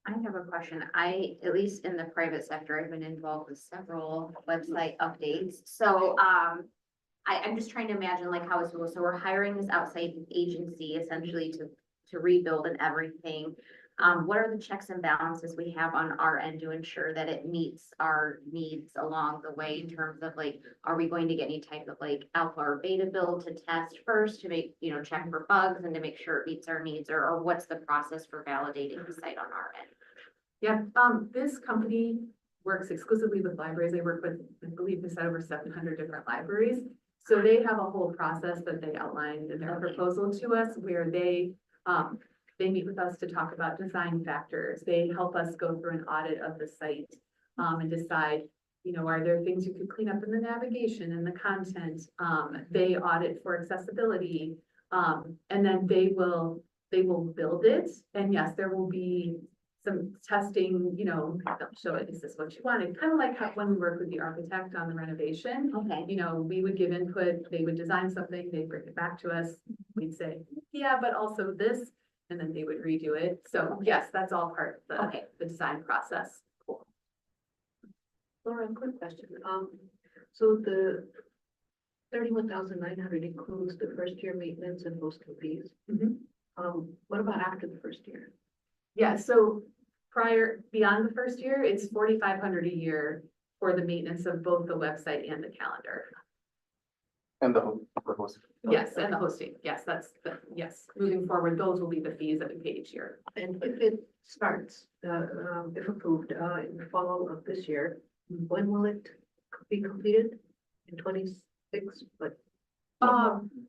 I have a question. At least in the private sector, I've been involved with several website updates. So, I'm just trying to imagine like how it's, so we're hiring this outside agency essentially to rebuild and everything. What are the checks and balances we have on our end to ensure that it meets our needs along the way in terms of like, are we going to get any type of like alpha or beta build to test first to make, check for bugs and to make sure it meets our needs, or what's the process for validating the site on our end? Yeah, this company works exclusively with libraries. They work with, I believe they said over 700 different libraries. So they have a whole process that they outlined in their proposal to us where they meet with us to talk about design factors. They help us go through an audit of the site and decide, are there things you could clean up in the navigation and the content? They audit for accessibility, and then they will build it. And yes, there will be some testing, they'll show it, is this what you wanted? Kind of like how, when we work with the architect on the renovation. Okay. We would give input, they would design something, they'd bring it back to us. We'd say, yeah, but also this, and then they would redo it. So yes, that's all part of the design process. Laura, quick question. So 31,900 includes the first year maintenance and hosting fees. Mhm. What about after the first year? Yeah, so beyond the first year, it's 4,500 a year for the maintenance of both the website and the calendar. And the host. Yes, and the hosting, yes, yes, moving forward, those will be the fees that we pay each year. And if it starts, if approved, in the fall of this year, when will it be completed? In 26, but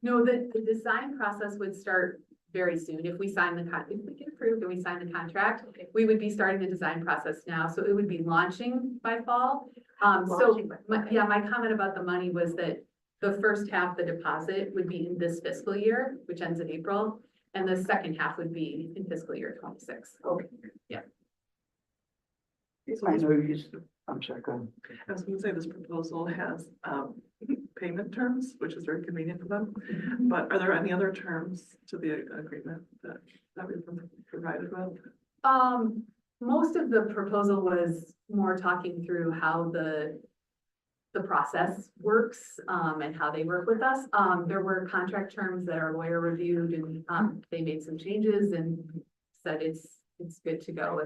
No, the design process would start very soon. If we sign if we get approved and we sign the contract, we would be starting the design process now, so it would be launching by fall. Launching by- My comment about the money was that the first half, the deposit would be in this fiscal year, which ends in April, and the second half would be in fiscal year 26. Okay. I know you, I'm sorry, go ahead. I was gonna say this proposal has payment terms, which is very convenient for them. But are there any other terms to the agreement that we've been provided with? Most of the proposal was more talking through how the process works, and how they work with us. There were contract terms that our lawyer reviewed and, they made some changes and said it's good to go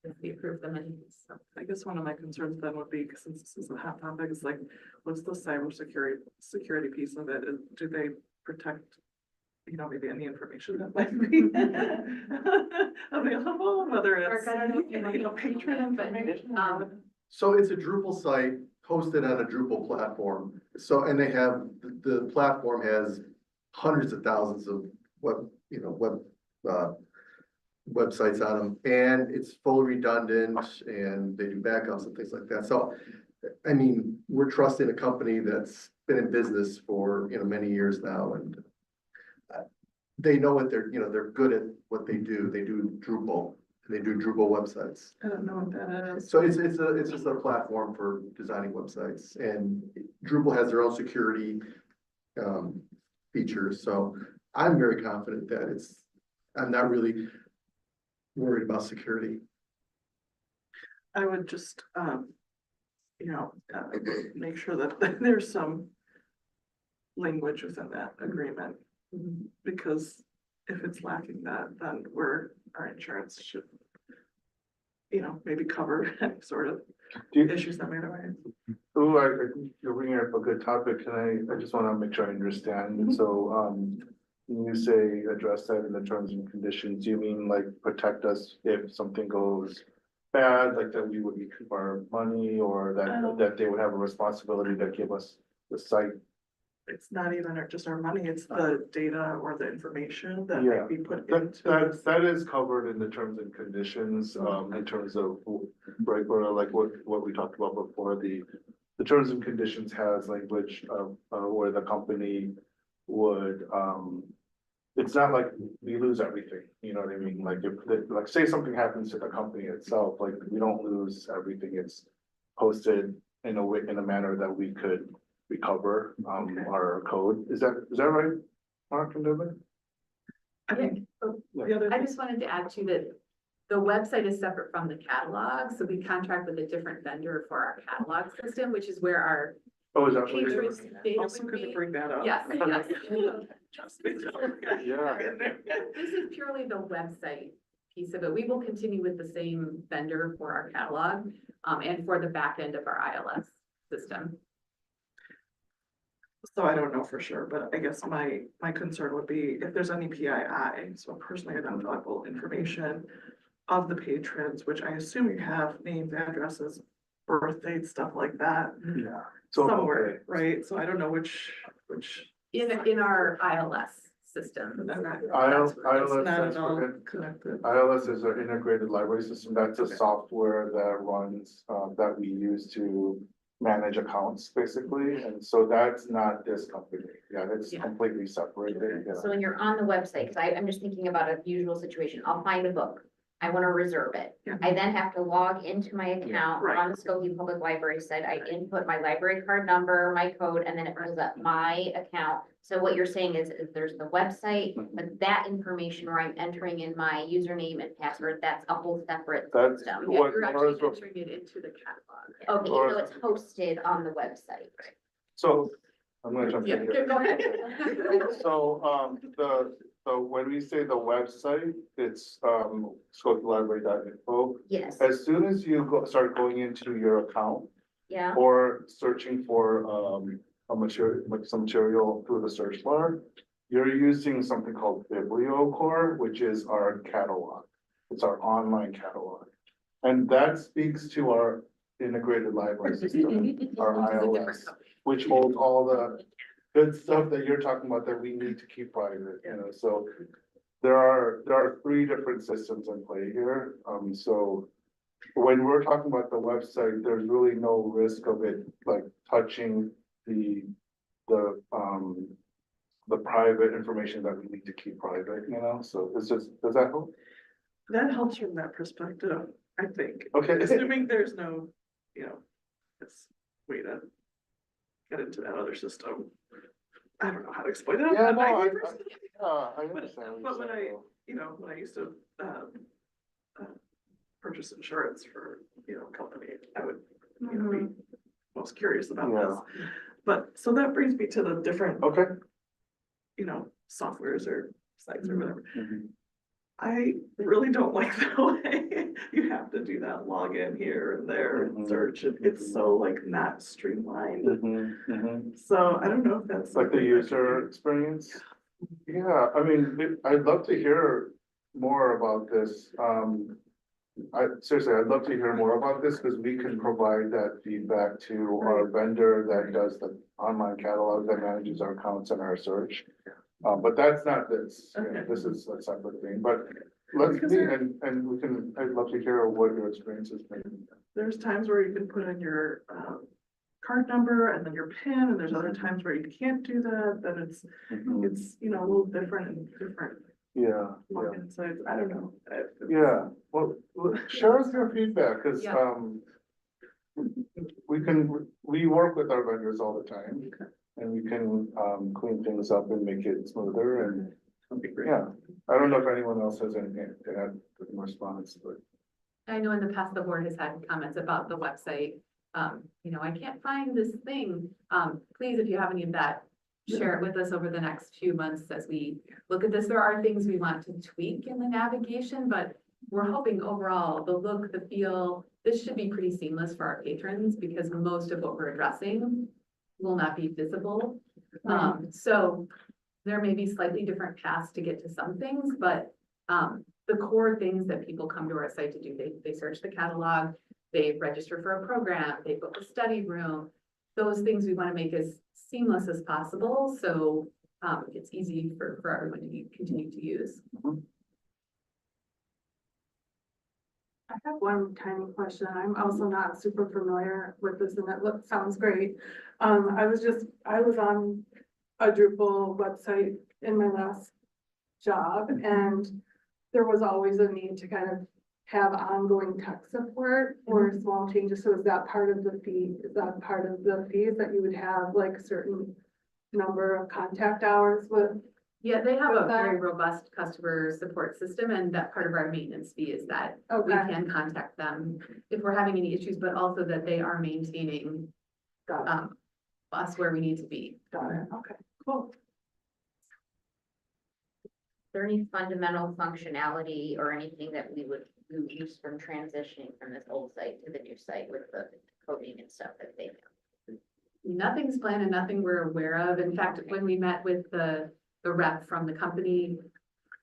if we approve them. And so, I guess one of my concerns then would be, since this is a hot topic, is like, what's the security piece of it? Do they protect, maybe any information that might be available, whether it's, Mark, I don't know if you want to patron but, information? So it's a Drupal site hosted on a Drupal platform. So, and they have, the platform has hundreds of thousands of websites on them, and it's fully redundant, and they do backups and things like that. So, I mean, we're trusting a company that's been in business for, many years now, and they know what they're good at what they do. They do Drupal, and they do Drupal websites. I don't know what that is. So it's just a platform for designing websites, and Drupal has their own security features, so I'm very confident that I'm not really worried about security. I would just, make sure that there's some language within that agreement. Because if it's lacking that, then our insurance should, maybe cover any sort of issues that may arise. Oh, you're bringing up a good topic, and I just want to make sure I understand. So, when you say address that in the terms and conditions, do you mean like protect us if something goes bad, like that we would recoup our money, or that they would have a responsibility to give us the site? It's not even just our money, it's the data or the information that Yeah, might be put That into. is covered in the terms and conditions, in terms of, right, or like what we talked about before, the terms and conditions has language of, where the company would, it's not like we lose everything, you know what I mean? Like like say something happens to the company itself, like we don't lose everything, it's posted in a way, in a manner that we could recover, our code. Is that right, Mark and Devin? I think the other I thing, just wanted to add to that, the website is separate from the catalog, so we contract with a different vendor for our catalog system, which is where our Oh, is that what it patrons' is? data also would gonna be. bring that up. Yes, yes. Yeah. This is purely the website piece of it. We will continue with the same vendor for our catalog, and for the back end of our ILS system. So I don't know for sure, but I guess my concern would be if there's any PII, so personally identifiable information of the patrons, which I assume you have names, addresses, birth dates, stuff like that, Yeah. So, somewhere, okay. right? So I don't know which. In our ILS system. Okay. ILS It's not stands at all for connected. ILS is an integrated library system. That's a Okay. software that runs, that we use to manage accounts, basically. And so that's not this company. Yeah, it's Yeah. completely separated. Yeah. So when you're on the website, because I'm just thinking about a usual situation, I'll find a book. I want to reserve it. Yeah. I then have to log into my account Right. on the Skokie Public Library site. I input my library card number, my code, and then it pulls up my account. So what you're saying is there's the website, but that information where I'm entering in my username and password, that's a whole separate That's system. what You're Laura's, actually entering it into the catalog. Okay, even though it's hosted on the website. so, I'm gonna jump Yeah, in here. go ahead. So, so when we say the website, it's, skokielibrary.info. Yes, As soon as you start going into your account yeah, or searching for, a material, like some material through the search bar, you're using something called BiblioCore, which is our catalog. It's our online catalog. And that speaks to our integrated library system, our iOS, which holds all the good stuff that you're talking about that we need to keep private, you know, so. There are three different systems in play here, so. When we're talking about the website, there's really no risk of it like touching the private information that we need to keep private, you know, so it's just, does that help? That helps from that perspective, I think, Okay. assuming there's no, it's way to get into that other system. I don't know how to explain it. Yeah, I'm no, not I person. understand. what But you're when saying, when I used to, purchase insurance for, a company, I would, be most curious about this. But, so that brings me to the different, though. Okay. softwares or sites or whatever. Mhm. I really don't like the way you have to do that login here and there and Mhm. search, and it's so like not streamlined. Mhm, mhm. So I don't know if that's. Like the something that user can experience? Yeah, I mean, I'd love to hear more about this. Seriously, I'd love to hear more about this because we can provide that feedback to our vendor that does the online catalog that manages our accounts and our search. But that's not this, you know, Okay. this is a separate thing, but let's Because meet there- and we can, I'd love to hear what your experience has been. There's times where you can put in your card number and then your PIN, and there's other times where you can't do that, then it's, a little different and different Yeah, yeah. login sites, I don't know. Yeah, well, share us your feedback, cause, Yeah. we work with our vendors all the time. And we can, clean things up and make it smoother and, That'd be great. yeah, I don't know if anyone else has anything to add in response, but. I know in the past, the board has had comments about the website. I can't find this thing. Please, if you have any of that, share it with us over the next few months as we look at this. There are things we want to tweak in the navigation, but we're hoping overall, the look, the feel, this should be pretty seamless for our patrons because most of what we're addressing will not be visible. So there may be slightly different paths to get to some things, but the core things that people come to our site to do, they search the catalog, they register for a program, they book a study room. Those things we want to make as seamless as possible, so it's easy for everyone to continue to use. I have one tiny question. I'm also not super familiar with this and it sounds great. I was on a Drupal website in my last job and there was always a need to kind of have ongoing tech support for small changes. So is that part of the fee? Is that part of the fees that you would have like a certain number of contact hours with? Yeah, they have a With that- very robust customer support system, and that part of our maintenance fee is that we Okay, can contact them if we're having any issues, but also that they are maintaining got it, us where we need to be. got it. Okay, cool. is there any fundamental functionality or anything that we would use from transitioning from this old site to the new site with the coding and stuff that they do? Nothing's planned and nothing we're aware of. In fact, when we met with the rep from the company,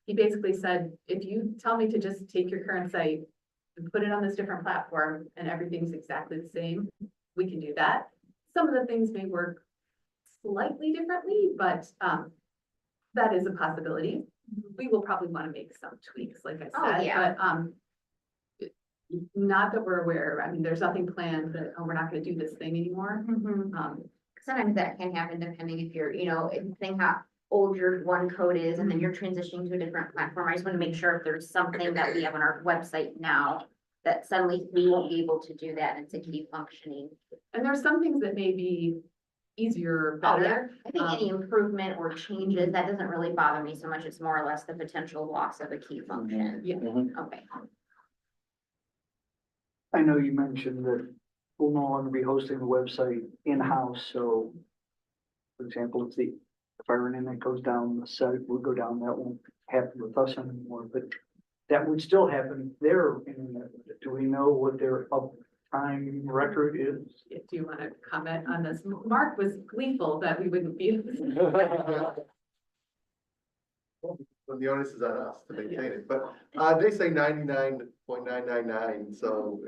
he basically said, if you tell me to just take your current site and put it on this different platform and everything's exactly the same, we can do that. Some of the things may work slightly differently, but that is a possibility. We will probably want to make some tweaks, like I Oh, said, yeah. but not that we're aware. I mean, there's nothing planned that, oh, we're not going to do this thing anymore. Sometimes that can happen depending if you're, depending how old your one code is and then you're transitioning to a different platform. I just want to make sure if there's something that we have on our website now that suddenly we won't be able to do that and to keep functioning. And there's some things that may be easier, Oh, yeah. better. I think any improvement or changes, that doesn't really bother me so much. It's more or less the potential loss of a key function. Yeah. Okay. I know you mentioned that we'll no longer be hosting the website in-house, so For example, if our internet goes down, the site would go down, that won't happen with us anymore, but that would still happen their internet. Do we know what their uptime record is? Do you want to comment on this? Mark was gleeful that we wouldn't be. Well, the onus is on us to maintain it, but, they say 99.999, so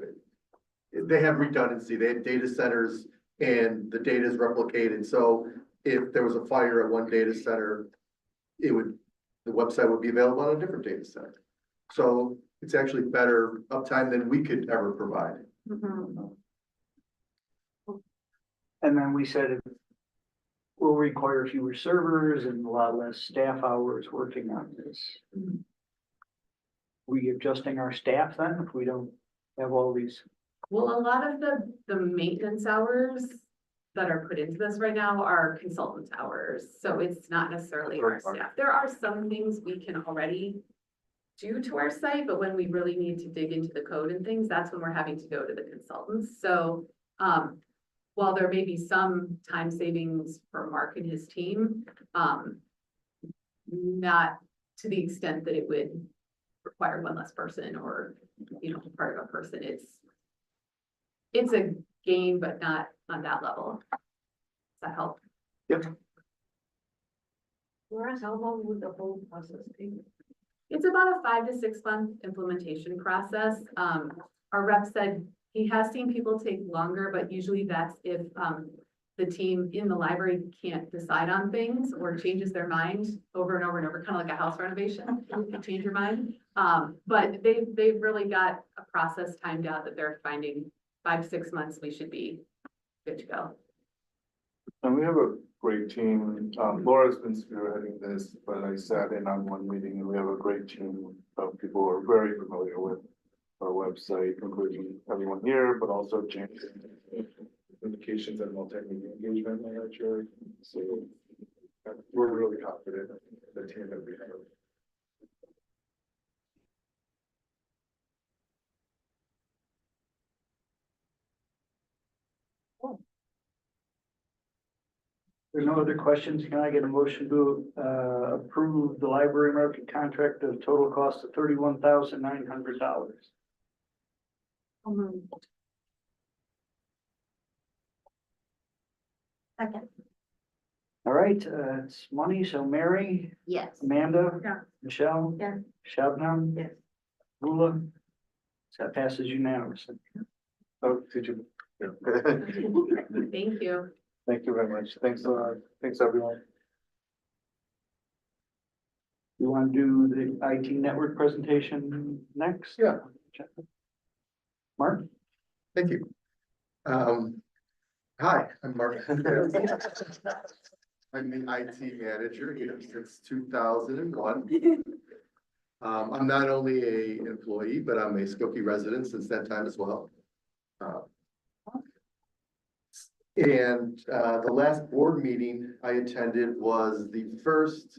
they have redundancy, they have data centers and the data is replicated, so if there was a fire at one data center, the website would be available on a different data center. So it's actually better uptime than we could ever provide. And then we said it will require fewer servers and a lot less staff hours working on this. We adjusting our staff then, if we don't have all these? Well, a lot of the maintenance hours that are put into this right now are consultant hours, so it's not necessarily our staff. There are some things we can already do to our site, but when we really need to dig into the code and things, that's when we're having to go to the consultants. So, while there may be some time savings for Mark and his team, not to the extent that it would require one less person or, part of a person. It's a gain, but not on that level. Does that help? Laura, how long would the whole process take? It's about a 5 to 6 month implementation process. Our rep said he has seen people take longer, but usually that's if the team in the library can't decide on things or changes their mind over and over and over, kind of like a house renovation. You can change your mind. But they've really got a process timed out that they're finding 5 to 6 months, we should be good to go. And we have a great team. Laura's been spearheading this, but I sat in on one meeting and we have a great team of people who are very familiar with our website, including everyone here, but also James, communications and multimedia engagement manager. So we're really confident in the team that we have. There's no other questions. Can I get a motion to approve the library market contract of total cost of $31,900? Second. All right, it's money, so Mary, Yes. Amanda. Yeah. Michelle. Yeah. Shabnam. Yes. Rula. So that passes unanimously. Oh, did you? Yeah. Thank you. Thank you very much. Thanks, everyone. You want to do the IT network presentation next? Yeah. Mark? Thank you. Hi, I'm Mark. I'm the IT manager here since 2001. I'm not only an employee, but I'm a Skokie resident since that time as well. And the last board meeting I attended was the first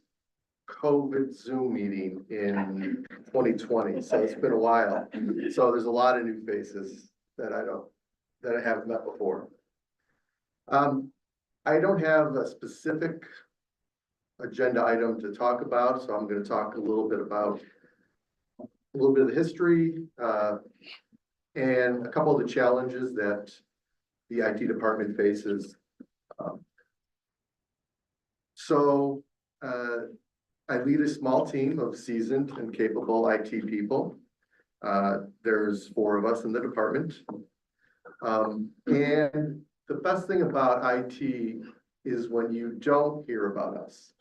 COVID Zoom meeting in 2020, so it's been a while. So there's a lot of new faces that I haven't met before. I don't have a specific agenda item to talk about, so I'm going to talk a little bit about a little bit of the history and a couple of the challenges that the IT department faces. I lead a small team of seasoned and capable IT people. There's 4 of us in the department. And the best thing about IT is when you don't hear about us.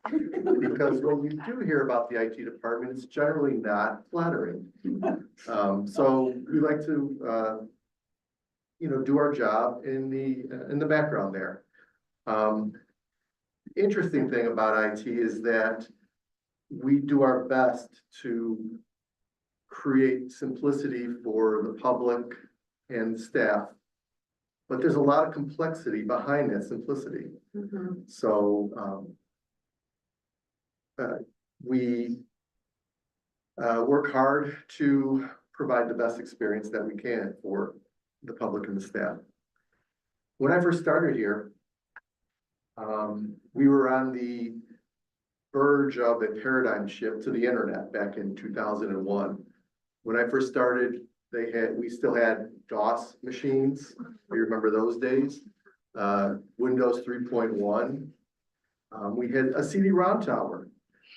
Because when you do hear about the IT department, it's generally not flattering. So we like to do our job in the background there. Interesting thing about IT is that we do our best to create simplicity for the public and staff, but there's a lot of complexity behind that simplicity. So we work hard to provide the best experience that we can for the public and the staff. When I first started here, We were on the verge of a paradigm shift to the internet back in 2001. When I first started, we still had DOS machines. You remember those days? Windows 3.1. We had a CD-ROM tower.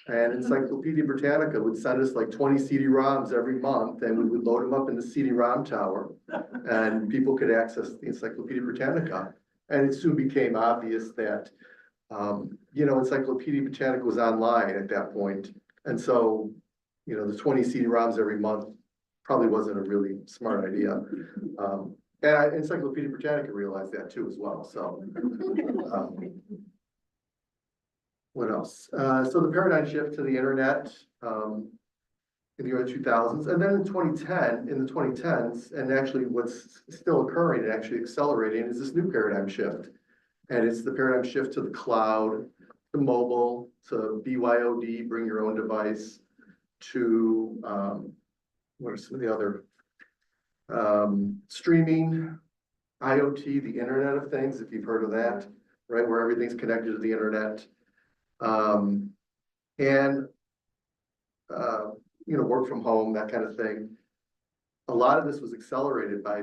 And Encyclopedia Britannica would send us like 20 CD-ROMs every month, and we would load them up in the CD-ROM tower. And people could access the Encyclopedia Britannica. And it soon became obvious that, Encyclopedia Britannica was online at that point. And so, the 20 CD-ROMs every month probably wasn't a really smart idea. And Encyclopedia Britannica realized that too as well, so. What else? So the paradigm shift to the internet, in the early 2000s, and then in 2010, in the 2010s, and actually what's still occurring and actually accelerating is this new paradigm shift. And it's the paradigm shift to the cloud, to mobile, to BYOD, bring your own device, to, what are some of the other, streaming, IoT, the Internet of Things, if you've heard of that, right, where everything's connected to the internet. Work from home, that kind of thing. A lot of this was accelerated by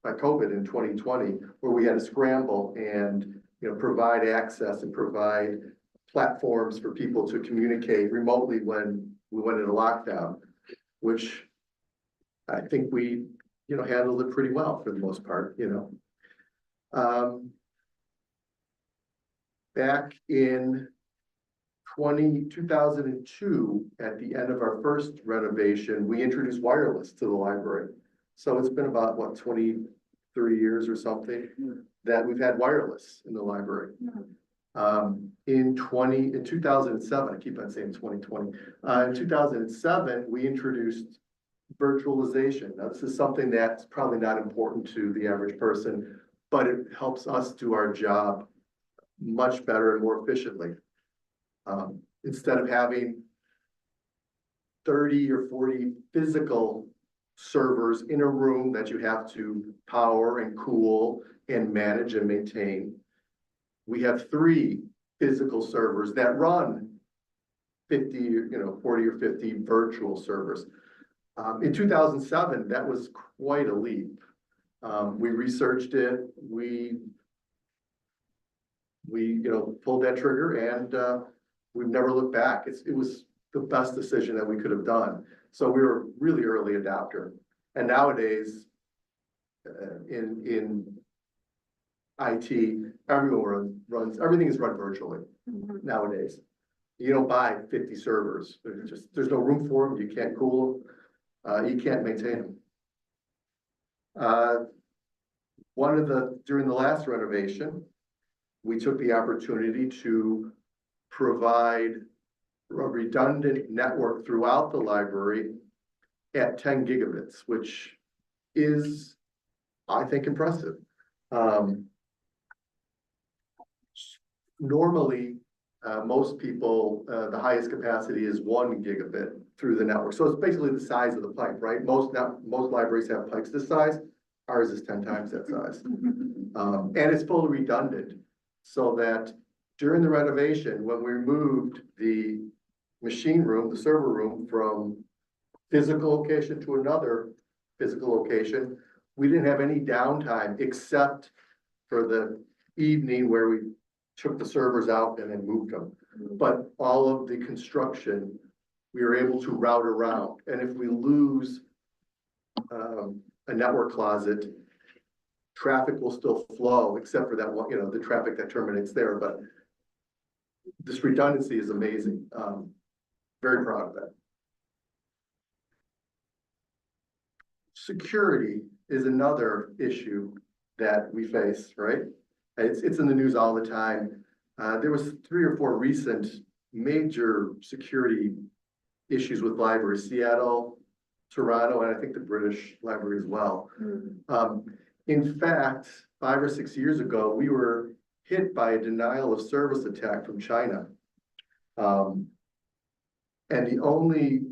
by COVID in 2020, where we had to scramble and, provide access and provide platforms for people to communicate remotely when we went into lockdown, which I think we, handled it pretty well for the most part, Back in 2002, at the end of our first renovation, we introduced wireless to the library. So it's been about, 23 years or something that we've had wireless in the library. In 2007, I keep on saying 2020, in 2007, we introduced virtualization. Now, this is something that's probably not important to the average person, but it helps us do our job much better and more efficiently. Instead of having 30 or 40 physical servers in a room that you have to power and cool and manage and maintain, we have 3 physical servers that run 40 or 50 virtual servers. In 2007, that was quite a leap. We researched it, we pulled that trigger, and we've never looked back. It was the best decision that we could have done. So we were really early adopter. And nowadays, in IT, everything is run virtually nowadays. You don't buy 50 servers. There's no room for them. You can't cool them. You can't maintain them. During the last renovation, we took the opportunity to provide a redundant network throughout the library at 10 gigabits, which is, I think, impressive. Normally, most people, the highest capacity is 1 gigabit through the network. So it's basically the size of the pipe, right? Most libraries have pipes this size. Ours is 10 times that size. And it's fully redundant, so that during the renovation, when we moved the machine room, the server room, from physical location to another physical location, we didn't have any downtime except for the evening where we took the servers out and then moved them. But all of the construction, we were able to route around. And if we lose a network closet, traffic will still flow, except for that one, the traffic that terminates there. But this redundancy is amazing. Very proud of that. Security is another issue that we face, right? It's in the news all the time. There was 3 or 4 recent major security issues with libraries: Seattle, Toronto, and I think the British Library as well. In fact, 5 or 6 years ago, we were hit by a denial of service attack from China. And the only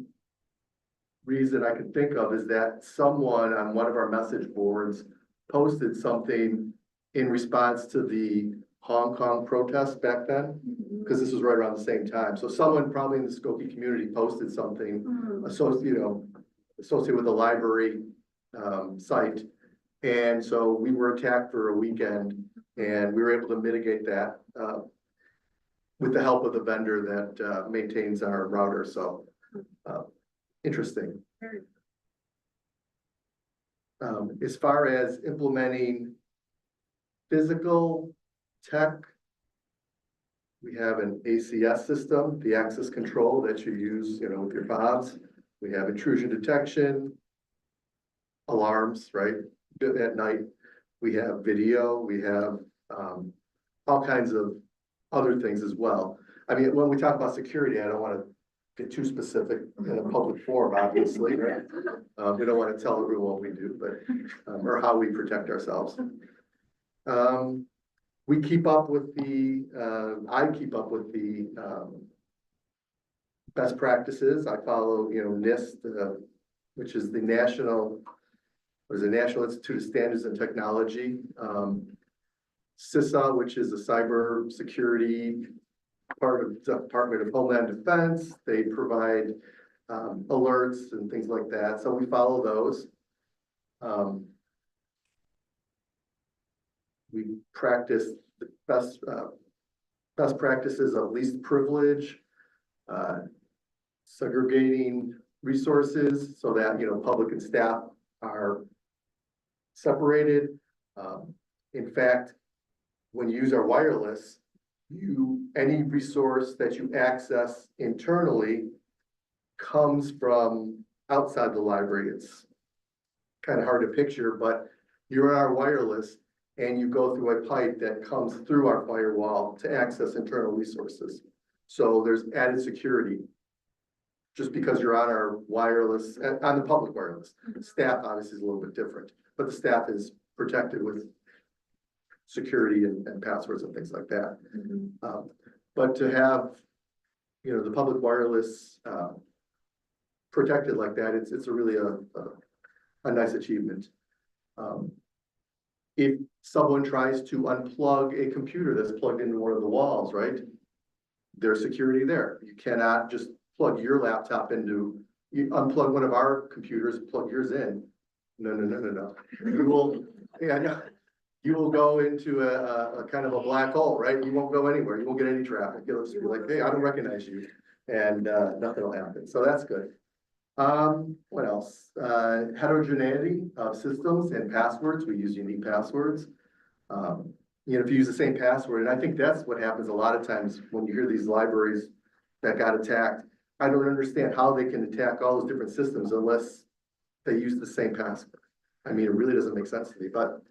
reason I could think of is that someone on one of our message boards posted something in response to the Hong Kong protests back then, because this was right around the same time. So someone probably in the Skokie community posted something associated with the library site. And so we were attacked for a weekend, and we were able to mitigate that with the help of the vendor that maintains our router. So interesting. As far as implementing physical tech, we have an ACS system, the access control that you use, with your fobs. We have intrusion detection, alarms, right, at night. We have video, we have all kinds of other things as well. I mean, when we talk about security, I don't want to get too specific in a public forum, obviously, right? We don't want to tell everyone what we do, but, or how we protect ourselves. We keep up with I keep up with the best practices. I follow, NIST, which is the National Institute of Standards and Technology. CISA, which is a cyber security part of the Department of Homeland Defense. They provide alerts and things like that. So we follow those. We practice the best practices of least privilege, segregating resources so that, public and staff are separated. In fact, when you use our wireless, any resource that you access internally comes from outside the library. It's kind of hard to picture, but you're on our wireless and you go through a pipe that comes through our firewall to access internal resources. So there's added security just because you're on our wireless, on the public wireless. Staff obviously is a little bit different, but the staff is protected with security and passwords and things like that. But to have, the public wireless protected like that, it's a really a nice achievement. If someone tries to unplug a computer that's plugged into one of the walls, right? There's security there. You cannot just plug your laptop you unplug one of our computers, plug yours in. No. You will, you will go into a kind of a black hole, right? You won't go anywhere. You won't get any traffic. You'll just be like, hey, I don't recognize you. And nothing will happen. So that's good. What else? Heterogeneity of systems and passwords. We use unique passwords. If you use the same password, and I think that's what happens a lot of times when you hear these libraries that got attacked. I don't understand how they can attack all those different systems unless they use the same password. I mean, it really doesn't make sense to me, but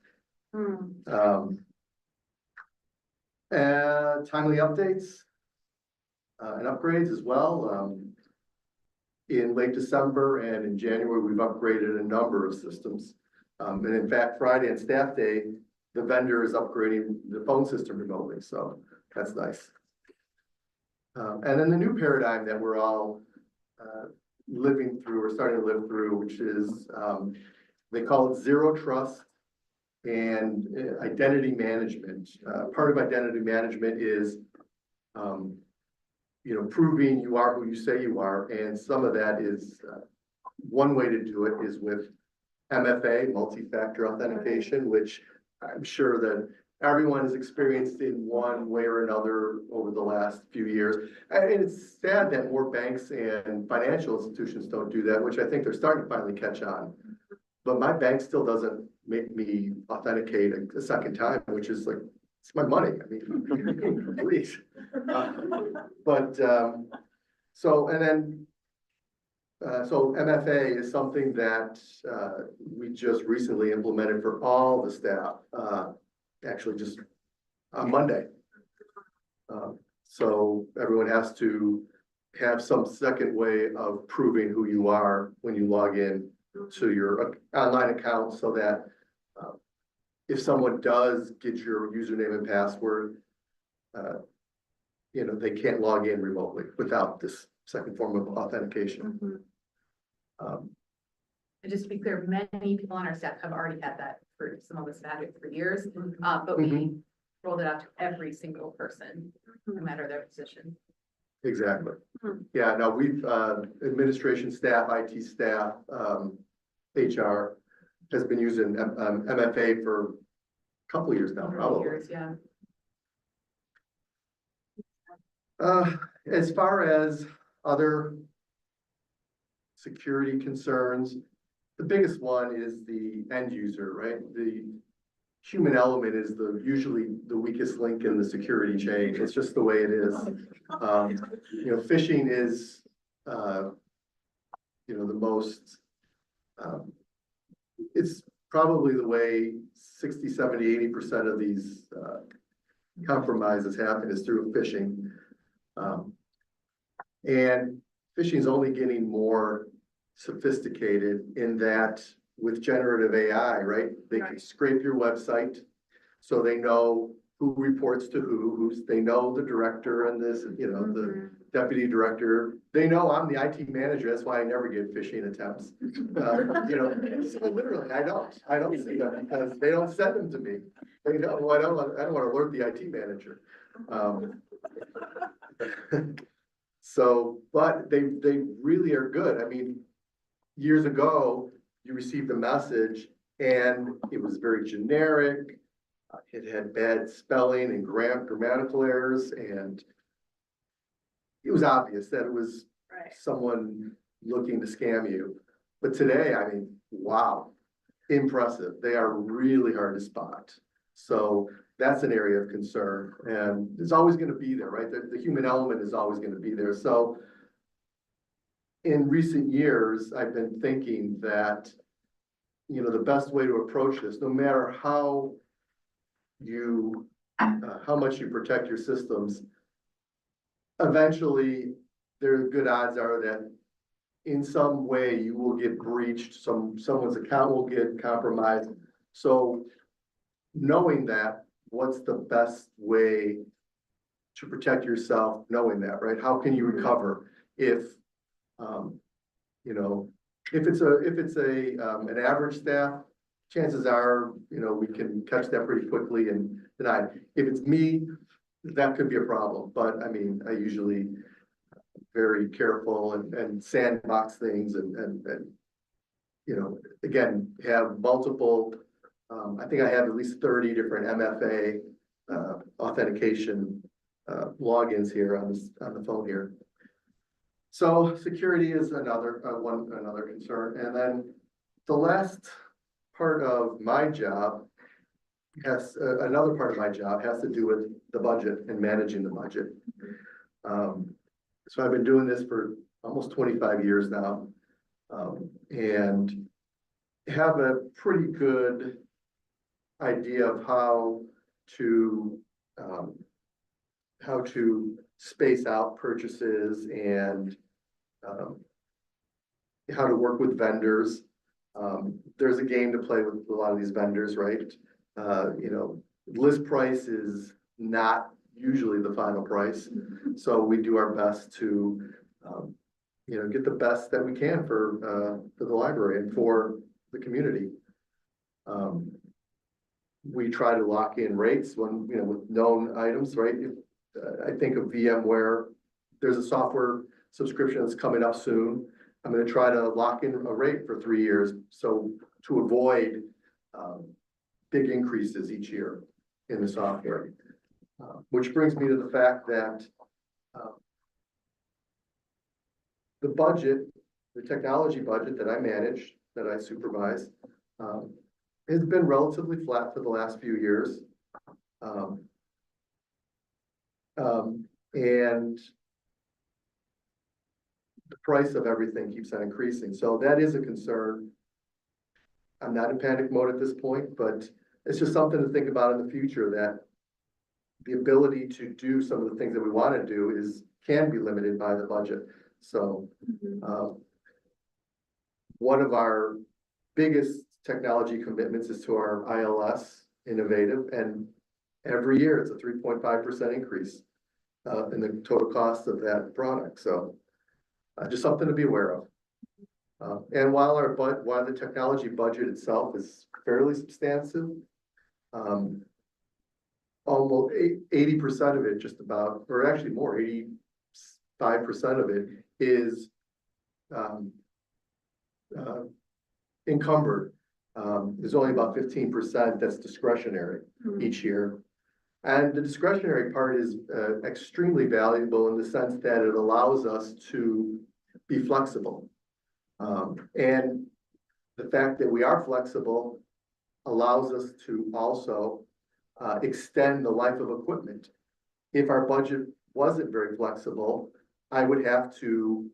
timely updates and upgrades as well. In late December and in January, we've upgraded a number of systems. And in fact, Friday and staff day, the vendor is upgrading the phone system remotely. So that's nice. And then the new paradigm that we're all living through or starting to live through, which is they call it zero trust and identity management. Part of identity management is proving you are who you say you are. And some of that is, one way to do it is with MFA, multi-factor authentication, which I'm sure that everyone has experienced in one way or another over the last few years. And it's sad that more banks and financial institutions don't do that, which I think they're starting to finally catch on. But my bank still doesn't make me authenticate a second time, which is like, it's my money. I mean, please. So MFA is something that we just recently implemented for all the staff, actually just on Monday. So everyone has to have some second way of proving who you are when you log in to your online account, so that if someone does get your username and password, they can't log in remotely without this second form of authentication. And just to be clear, many people on our staff have already had that for some of us have had it for years. But we rolled it out to every single person, no matter their position. Exactly. Hmm. Yeah, no, we've, administration staff, IT staff, HR has been using, MFA for a couple of years now, probably. Years, yeah. As far as other security concerns, the biggest one is the end user, right? The human element is usually the weakest link in the security chain. It's just the way it is. Phishing is, the most, it's probably the way 60, 70, 80% of these, compromises happen is through phishing. And phishing is only getting more sophisticated in that with generative AI, right? They can scrape your website, so they know who reports to they know the director and this, the deputy director. They know I'm the IT manager, that's why I never get phishing attempts. So literally, I don't see them because they don't send them to me. They know, well, I don't want to alert the IT manager. So, but they really are good. I mean, years ago, you received a message and it was very generic. It had bad spelling and grammatical errors, and it was obvious that it was someone looking to scam you. But today, I mean, wow, impressive. They are really hard to spot. So that's an area of concern, and it's always going to be there, right? The human element is always going to be there. So in recent years, I've been thinking that, the best way to approach this, no matter how much you protect your systems, eventually there good odds are that in some way you will get breached, someone's account will get compromised. So knowing that, what's the best way to protect yourself, knowing that, right? How can you recover if, if it's an average staff, chances are, we can catch that pretty quickly and deny. If it's me, that could be a problem, but I mean, I usually very careful and sandbox things and again, have multiple, I think I have at least 30 different MFA authentication logins here on the phone here. So security is another concern. And then the last part of my job another part of my job has to do with the budget and managing the budget. So I've been doing this for almost 25 years now, and have a pretty good idea of how to space out purchases and how to work with vendors. There's a game to play with a lot of these vendors, right? List price is not usually the final price. So we do our best to, get the best that we can for the library and for the community. We try to lock in rates when, with known items, right? I think of VMware, there's a software subscription that's coming up soon. I'm going to try to lock in a rate for 3 years. So to avoid big increases each year in the software. Which brings me to the fact that the budget, the technology budget that I manage, that I supervise, has been relatively flat for the last few years. And the price of everything keeps on increasing. So that is a concern. I'm not in panic mode at this point, but it's just something to think about in the future, that the ability to do some of the things that we want to do can be limited by the budget. So one of our biggest technology commitments is to our ILS Innovative, and every year it's a 3.5% increase in the total cost of that product. So just something to be aware of. And while the technology budget itself is fairly substantive, almost 80% of it, just about, or actually more, 85% of it is encumbered. There's only about 15% that's discretionary each year. And the discretionary part is extremely valuable in the sense that it allows us to be flexible. And the fact that we are flexible allows us to also extend the life of equipment. If our budget wasn't very flexible, I would have to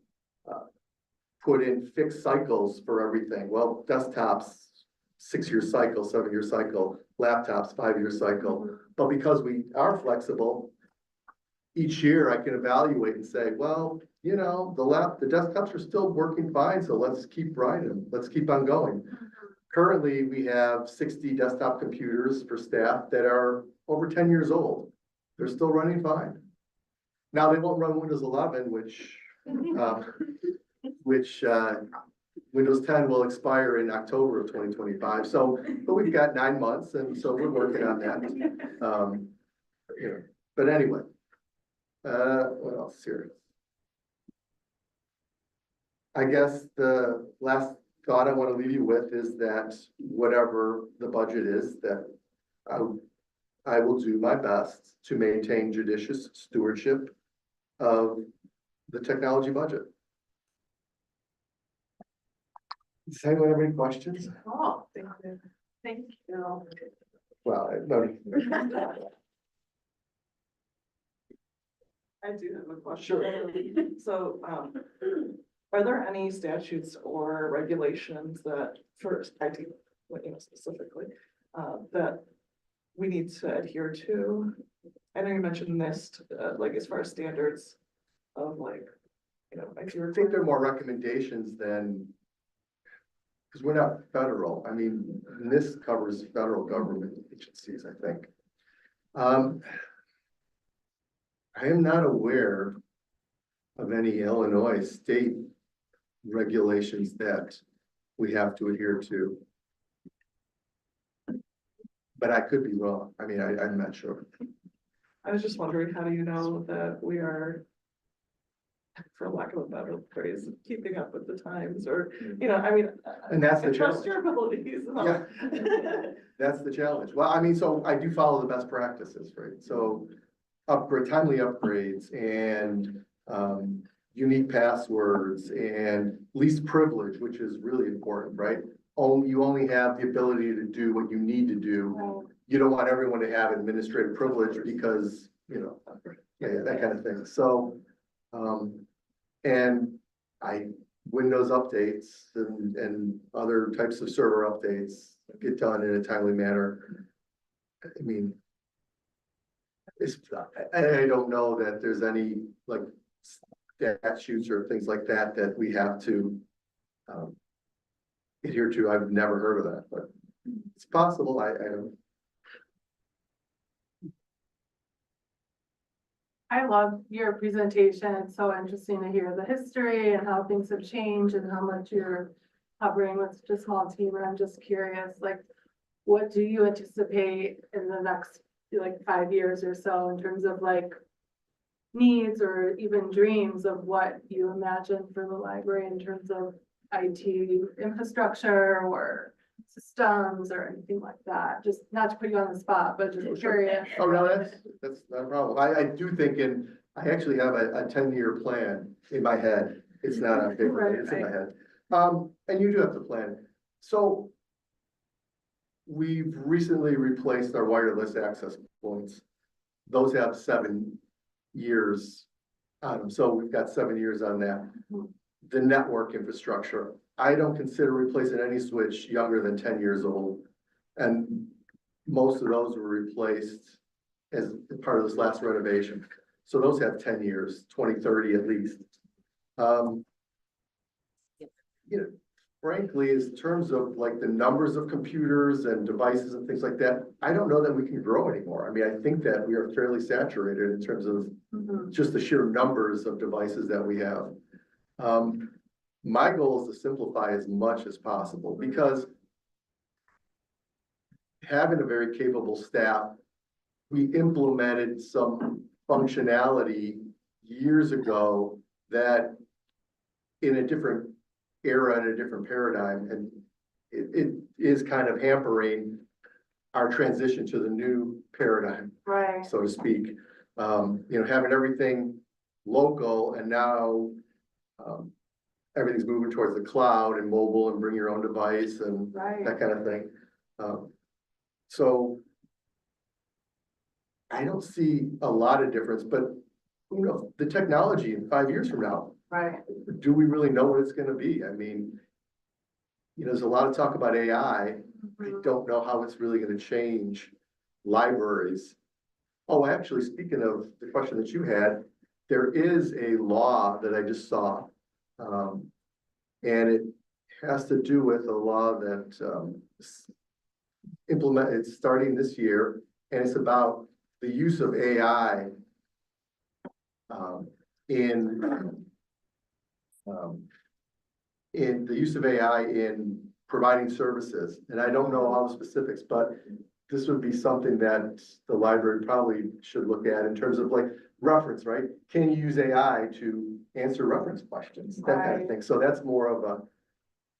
put in fixed cycles for everything. Well, desktops, 6-year cycle, 7-year cycle, laptops, 5-year cycle. But because we are flexible, each year I can evaluate and say, well, you know, the desktops are still working fine, so let's keep riding them. Let's keep on going. Currently, we have 60 desktop computers for staff that are over 10 years old. They're still running fine. Now, they won't run Windows 11, which Windows 10 will expire in October of 2025. So, but we've got 9 months, and so we're working on that. You know, but anyway, what else here? I guess the last thought I want to leave you with is that whatever the budget is, that I will do my best to maintain judicious stewardship of the technology budget. Does anyone have any questions? Oh, thank you. Thank you. Well, no. I do have a question. So, are there any statutes or regulations that, for IT, you know, specifically, that we need to adhere to? I know you mentioned NIST, like as far as standards of like, you know, IT. I think they're more recommendations than, because we're not federal. I mean, this covers federal government agencies, I think. I am not aware of any Illinois state regulations that we have to adhere to. But I could be wrong. I mean, I'm not sure. I was just wondering, how do you know that we are, for lack of a better phrase, keeping up with the times, or, you know, I mean. And that's the I trust challenge. your abilities. Yeah. That's the challenge. Well, I mean, so I do follow the best practices, right? So timely upgrades and unique passwords and least privilege, which is really important, right? You only have the ability to do what you need to do. You don't want everyone to have administrative privilege because, you know, yeah, that kind of thing. So, and Windows updates and other types of server updates get done in a timely manner. I mean, I don't know that there's any like statutes or things like that that we have to adhere to. I've never heard of that, but it's possible. I don't. I love your presentation. It's so interesting to hear the history and how things have changed and how much you're covering with such a small team. And I'm just curious, like, what do you anticipate in the next like 5 years or so in terms of like needs or even dreams of what you imagine for the library in terms of IT infrastructure or systems or anything like that? Just not to put you on the spot, but just curious. Oh, no, that's not a problem. I do think I actually have a 10-year plan in my head. It's not on paper, but it's in my head. And you do have to plan. So we've recently replaced our wireless access points. Those have 7 years on them. So we've got 7 years on that. The network infrastructure, I don't consider replacing any switch younger than 10 years old. And most of those were replaced as part of this last renovation. So those have 10 years, 2030 at least. You know, frankly, in terms of like the numbers of computers and devices and things like that, I don't know that we can grow anymore. I mean, I think that we are fairly saturated in terms of just the sheer numbers of devices that we have. My goal is to simplify as much as possible because having a very capable staff we implemented some functionality years ago that in a different era and a different paradigm, and it is kind of hampering our transition to the new paradigm, Right. so to speak. Having everything local and now everything's moving towards the cloud and mobile and bring your own device and Right. that kind of thing. So I don't see a lot of difference, but the technology in 5 years from now, Right. do we really know what it's gonna be? I mean, there's a lot of talk about AI. I don't know how it's really gonna change libraries. Oh, actually, speaking of the question that you had, there is a law that I just saw. And it has to do with a law that it's starting this year, and it's about the use of AI in the use of AI in providing services. And I don't know all the specifics, but this would be something that the library probably should look at in terms of like reference, right? Can you use AI to answer reference questions, that kind of thing? So that's more of a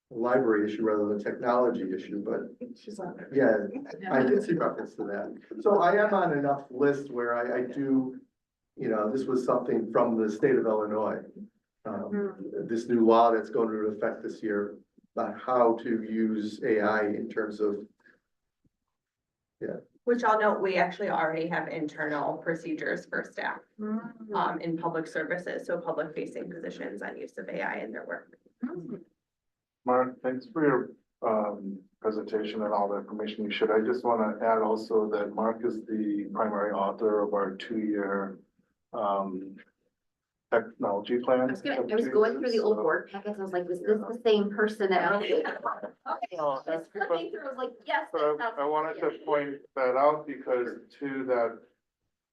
library issue rather than a technology issue, but She's on there. yeah, I did see reference to that. So I am on enough list where I do, this was something from the state of Illinois. This new law that's going to affect this year about how to use AI in terms of, Which I'll note, we actually already have internal procedures for staff, in public services, so public facing positions on use of AI in their work. Mark, thanks for your presentation and all the information you shared. I just want to add also that Mark is the primary author of our 2-year technology plan. I was going through the old board packets, I was like, was this the same person that? Okay. Well, I was flipping through, I was like, yes. So that I sounds wanted to familiar. point that out because to that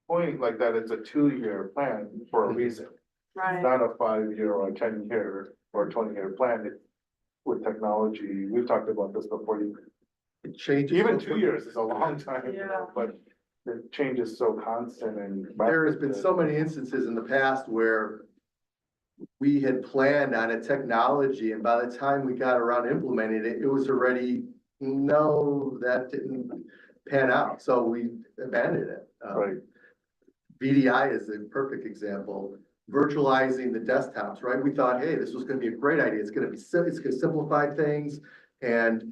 point, like that, it's a 2-year plan for a reason. Right. Not a 5-year or a 10-year or 20-year plan. With technology, we've talked about this before, it changes. even so 2 years is a long time, Yeah. but the change is so constant and. There has been so many instances in the past where we had planned on a technology and by the time we got around implementing it, it was already, no, that didn't pan out. So we abandoned it. Right. VDI is a perfect example. Virtualizing the desktops, right? We thought, hey, this was gonna be a great idea. It's gonna simplify things. And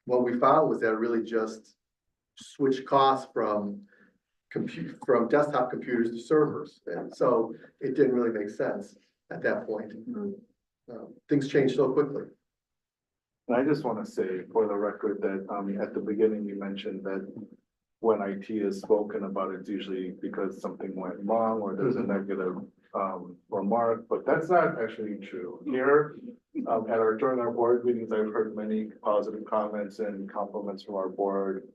what we found was that it really just switch costs from desktop computers to servers. And so it didn't really make sense at that point. Things change so quickly. And I just want to say for the record that, at the beginning, you mentioned that when IT is spoken about, it's usually because something went wrong or there's a negative, remark, but that's not actually true. Here, during our board meetings, I've heard many positive comments and compliments from our board,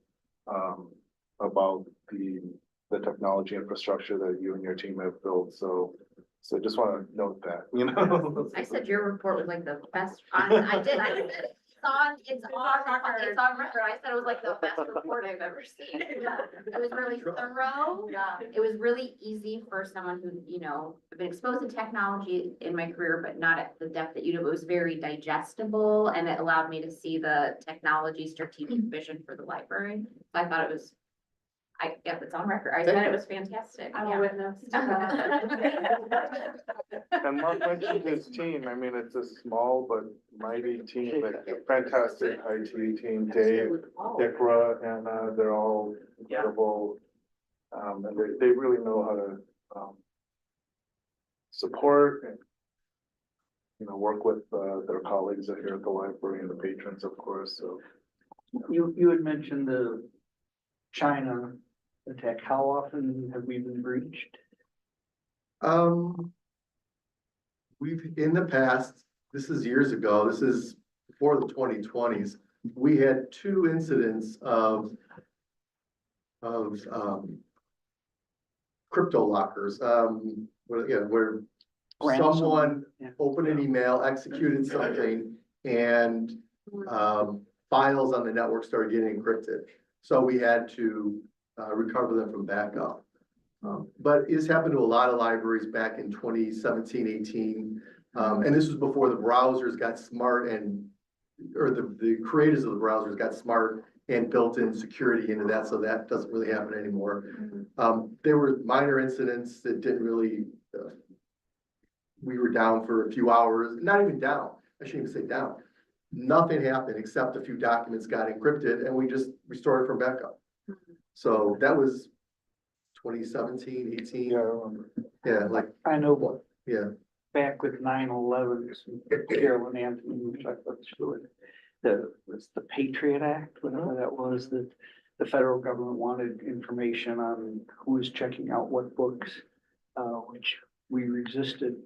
about the technology infrastructure that you and your team have built. So just want to note that, I said your report was like the best, I did, I said it. It's on record. I said it was like the best report I've ever seen. It was really thorough. Yeah. It was really easy for someone who, have been exposed to technology in my career, but not at the depth that you do. It was very digestible and it allowed me to see the technology strategic vision for the library. I thought it was, it's on record. I said it was fantastic. I'm Yeah. a witness to that. And Mark mentioned his team. I mean, it's a small but mighty team, like a fantastic IT team, Dave, Dikra, Anna, they're all incredible. And they really know how to, support and, work with, their colleagues here at the library and the patrons, of course, so. You had mentioned the China attack. How often have we been breached? We've, in the past, this is years ago, this is before the 2020s, we had 2 incidents of crypto lockers, where Ransom. someone Yeah. opened an email, executed something, and files on the network started getting encrypted. So we had to recover them from backup. But it's happened to a lot of libraries back in 2017, 18. And this was before the browsers got smart or the creators of the browsers got smart and built in security into that, so that doesn't really happen anymore. There were minor incidents that didn't really, we were down for a few hours, not even down, I shouldn't even say down. Nothing happened except a few documents got encrypted and we just restored it from backup. So that was 2017, 18. Yeah, I remember. Yeah, like, I know what, yeah. back with 9/11, Carolyn Anthony, which I thought through it. Was the Patriot Act, whatever that was, that the federal government wanted information on who was checking out what books, which we resisted.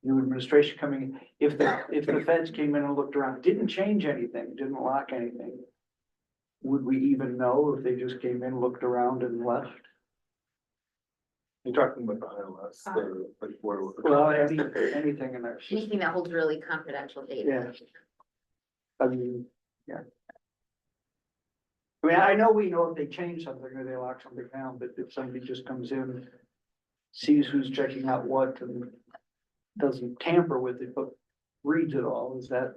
New administration coming, in, if the feds came in and looked around, didn't change anything, didn't lock anything, would we even know if they just came in, looked around and left? You're talking about the ILS, like where. Well, anything in there. Anything that holds really confidential data. Yeah. I mean, yeah. I mean, I know we know if they change something or they lock something down, but if somebody just comes in, sees who's checking out what and doesn't tamper with it, but reads it all, is that?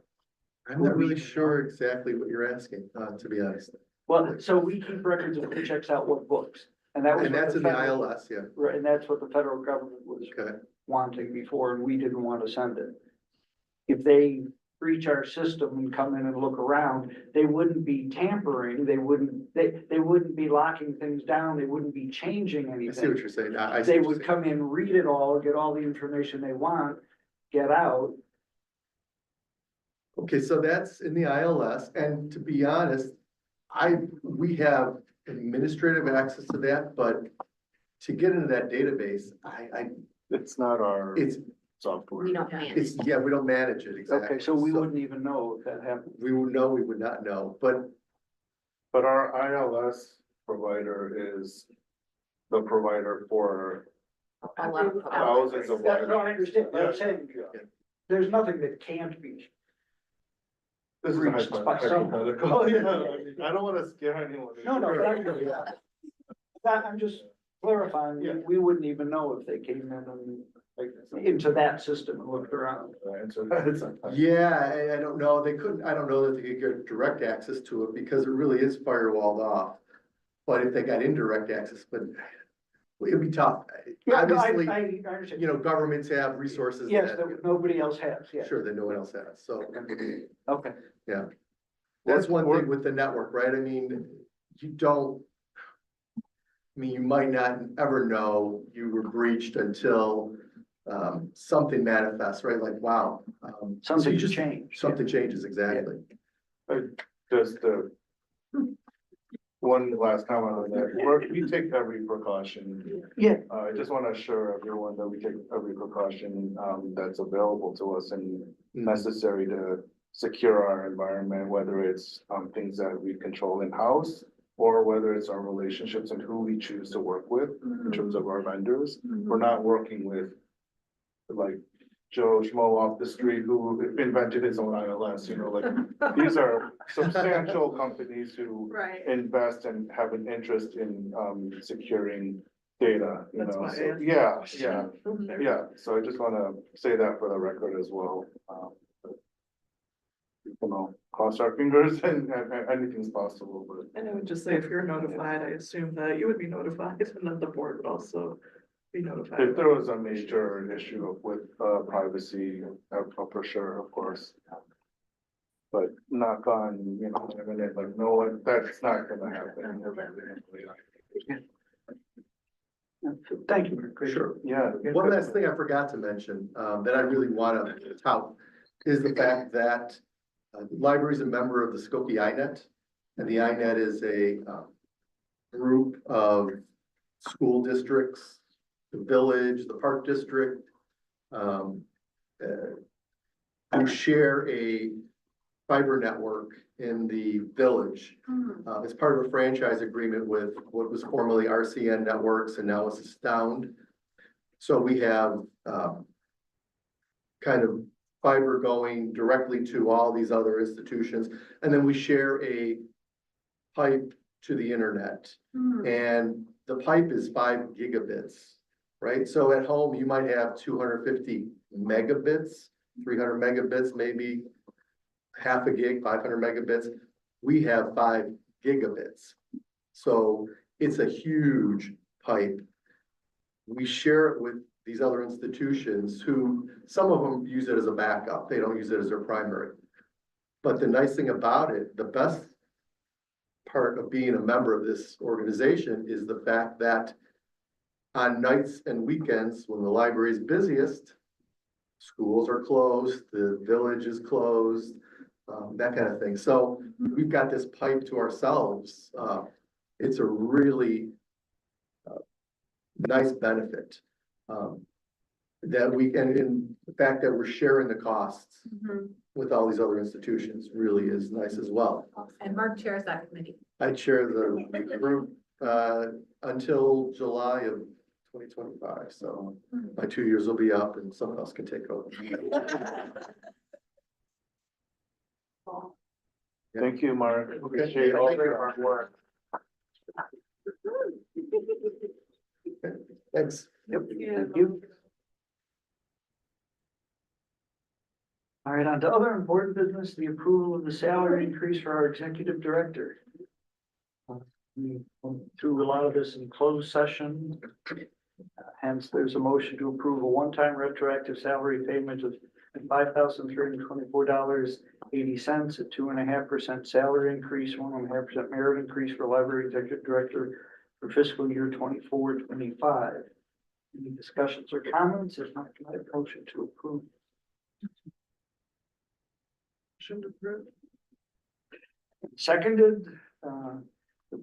I'm not really sure exactly what you're asking, to be honest. Well, so we keep records of who checks out what books, and that was. And what that's in the federal- ILS, yeah. Right, and that's what the federal government was Okay. wanting before, and we didn't want to send it. If they breach our system and come in and look around, they wouldn't be tampering, they wouldn't be locking things down, they wouldn't be changing I see what anything. you're saying. I see They what you're would saying. come in, read it all, get all the information they want, get out. Okay, so that's in the ILS, and to be honest, we have administrative access to that, but to get into that database, It's not our it's, software. We don't manage. it's, yeah, we don't manage it exactly. Okay, so we wouldn't even know if that happened. We would know, we would not know, but But our ILS provider is the provider for A lot of. thousands of. That's what I understand, what I'm saying, Yeah. there's nothing that can't be. This is a Reached by some- hypothetical, yeah, I mean, I don't wanna scare anyone. No, but I'm just clarifying, Yeah. we wouldn't even know if they came in and into that system and looked around. Answer that. yeah, I don't know, I don't know that they could get direct access to it because it really is firewalled off. But if they got indirect access, but it'd be tough. Yeah, no, Obviously, I understand. you know, governments have resources. Yes, that, that nobody else has, yeah. Sure, that no one else has, so. Okay. That's one thing with the network, right? I mean, you might not ever know you were breached until something manifests, right? Like, wow. So Something you just just changed. Something changes, exactly. Just one last comment on that, we take every precaution. Yeah. I just wanna assure everyone that we take every precaution, that's available to us and necessary to secure our environment, whether it's, things that we control in-house or whether it's our relationships and who we choose to work with in terms of our vendors. We're not working with like Joe Schmo off the street who invented his own ILS, you know, like, these are substantial companies who Right. invest and have an interest in, securing data, you That's know, why I so, asked. yeah, so I just wanna say that for the record as well. You know, cross our fingers and anything's possible, but. And I would just say, if you're notified, I assume that you would be notified, and then the board would also be notified. If there was a major issue with privacy, for sure, of course. But knock on, you know, I mean, like, no one, that's not gonna happen. Thank you. Chris. Sure. Yeah. One last thing I forgot to mention, that I really want to tout is the fact that the library is a member of the Skokie INET. And the INET is a group of school districts, the village, the park district, who share a fiber network in the village. As part of a franchise agreement with what was formerly RCN Networks and now it's Astound. So we have kind of fiber going directly to all these other institutions. And then we share a pipe to the internet. And the pipe is 5 gigabits, right? So at home, you might have 250 megabits, 300 megabits, maybe half a gig, 500 megabits. We have 5 gigabits. So it's a huge pipe. We share it with these other institutions who, some of them use it as a backup. They don't use it as their primary. But the nice thing about it, the best part of being a member of this organization is the fact that on nights and weekends, when the library is busiest, schools are closed, the village is closed, that kind of thing. So we've got this pipe to ourselves. It's a really nice benefit. That we can, and the fact that we're sharing the costs with all these other institutions really is nice as well. And Mark chairs that committee. I chair the group until July of 2025, so my 2 years will be up and someone else can take over. Thank you, Mark. Okay. Appreciate all your hard work. Thanks. Yep, thank you. All right, on to other important business, the approval of the salary increase for our executive director. We went through a lot of this in closed session. Hence, there's a motion to approve a one-time retroactive salary payment of $5,324.80, a 2.5% salary increase, 1.5% merit increase for library executive director for fiscal year 24-25. Any discussions or comments? If not, can I have a motion to approve? Seconded,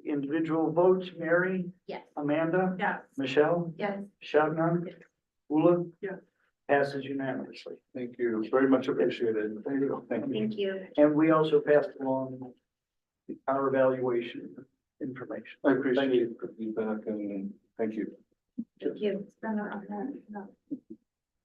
individual votes, Mary, Yes. Amanda, Yes. Michelle, Yes. Shabnam, Ula. Yes. Passes unanimously. Thank you. Very much appreciated. Thank you. Thank you. And we also passed along our evaluation information. I appreciate the feedback and thank you. Thank you.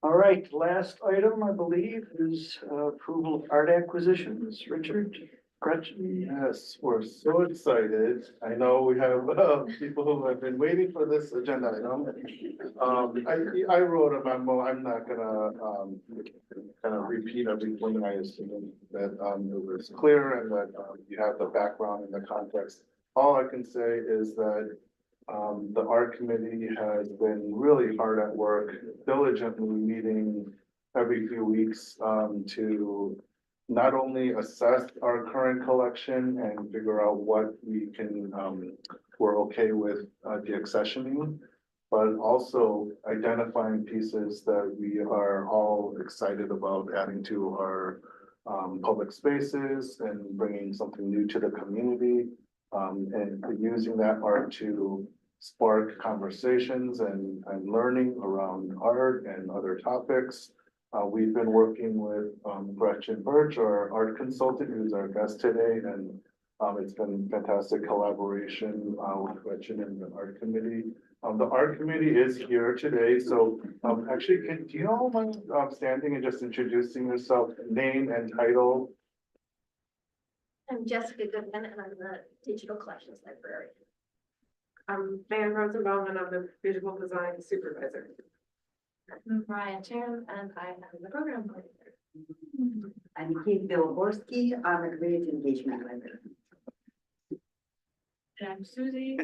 All right, last item, I believe, is approval of art acquisitions. Richard, Gretchen? Yes, we're so excited. I know we have people who have been waiting for this agenda item. I wrote a memo. I'm not gonna kind of repeat everything. I assume that it was clear and that you have the background and the context. All I can say is that the art committee has been really hard at work, diligently meeting every few weeks to not only assess our current collection and figure out what we can, we're okay with deaccessioning, but also identifying pieces that we are all excited about adding to our public spaces and bringing something new to the community. And using that art to spark conversations and learning around art and other topics. We've been working with Gretchen Birch, our art consultant, who's our guest today, and it's been fantastic collaboration with Gretchen and the art committee. The art committee is here today, so actually, do you all mind standing and just introducing yourself, name and title? I'm Jessica Goodman and I'm the digital collections librarian. I'm Van Rosenbaum and I'm the visual design supervisor. I'm Brian Chair and I am the program coordinator. I'm Keith Bilborski, I'm a community engagement librarian. And I'm Susie.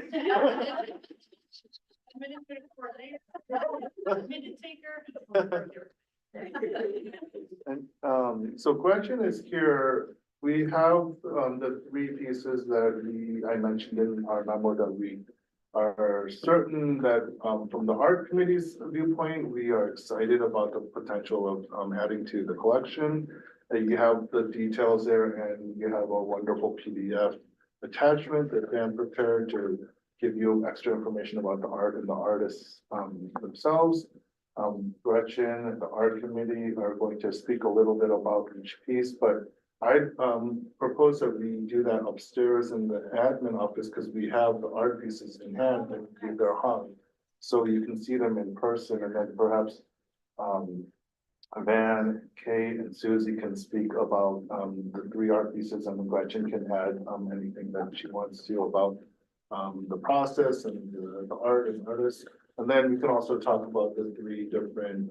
And so Gretchen is here. We have the 3 pieces that I mentioned in our memo that we are certain that from the art committee's viewpoint, we are excited about the potential of adding to the collection. You have the details there and you have a wonderful PDF attachment that Dan prepared to give you extra information about the art and the artists themselves. Gretchen and the art committee are going to speak a little bit about each piece, but I propose that we do that upstairs in the admin office because we have the art pieces in hand and they're hung. So you can see them in person and then perhaps Van, Kate and Susie can speak about the 3 art pieces and Gretchen can add anything that she wants to about the process and the art and artists. And then we can also talk about the three different,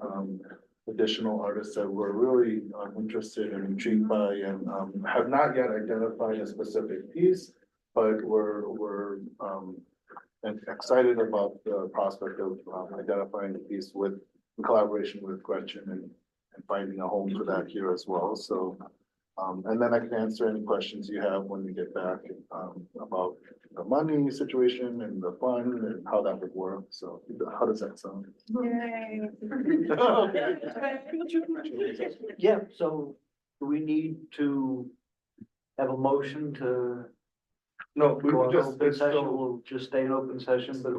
additional artists that we're really, interested and intrigued by and, have not yet identified a specific piece, but we're and excited about the prospect of, identifying the piece with, in collaboration with Gretchen and finding a home for that here as well, so. And then I can answer any questions you have when we get back, about the money situation and the fund and how that would work, so how does that sound? Yeah, so do we need to have a motion to No, we go would into just, open it's session? still. We'll just stay in open session, but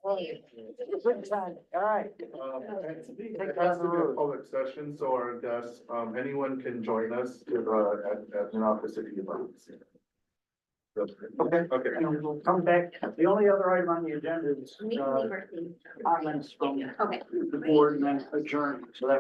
all right. It has to be a public session, so our guests, anyone can join us at an office if you'd like. Okay. Okay. And we'll come back. The only other item on the agenda is, We can leave our thing. comments from Okay. the board and then adjourn, so that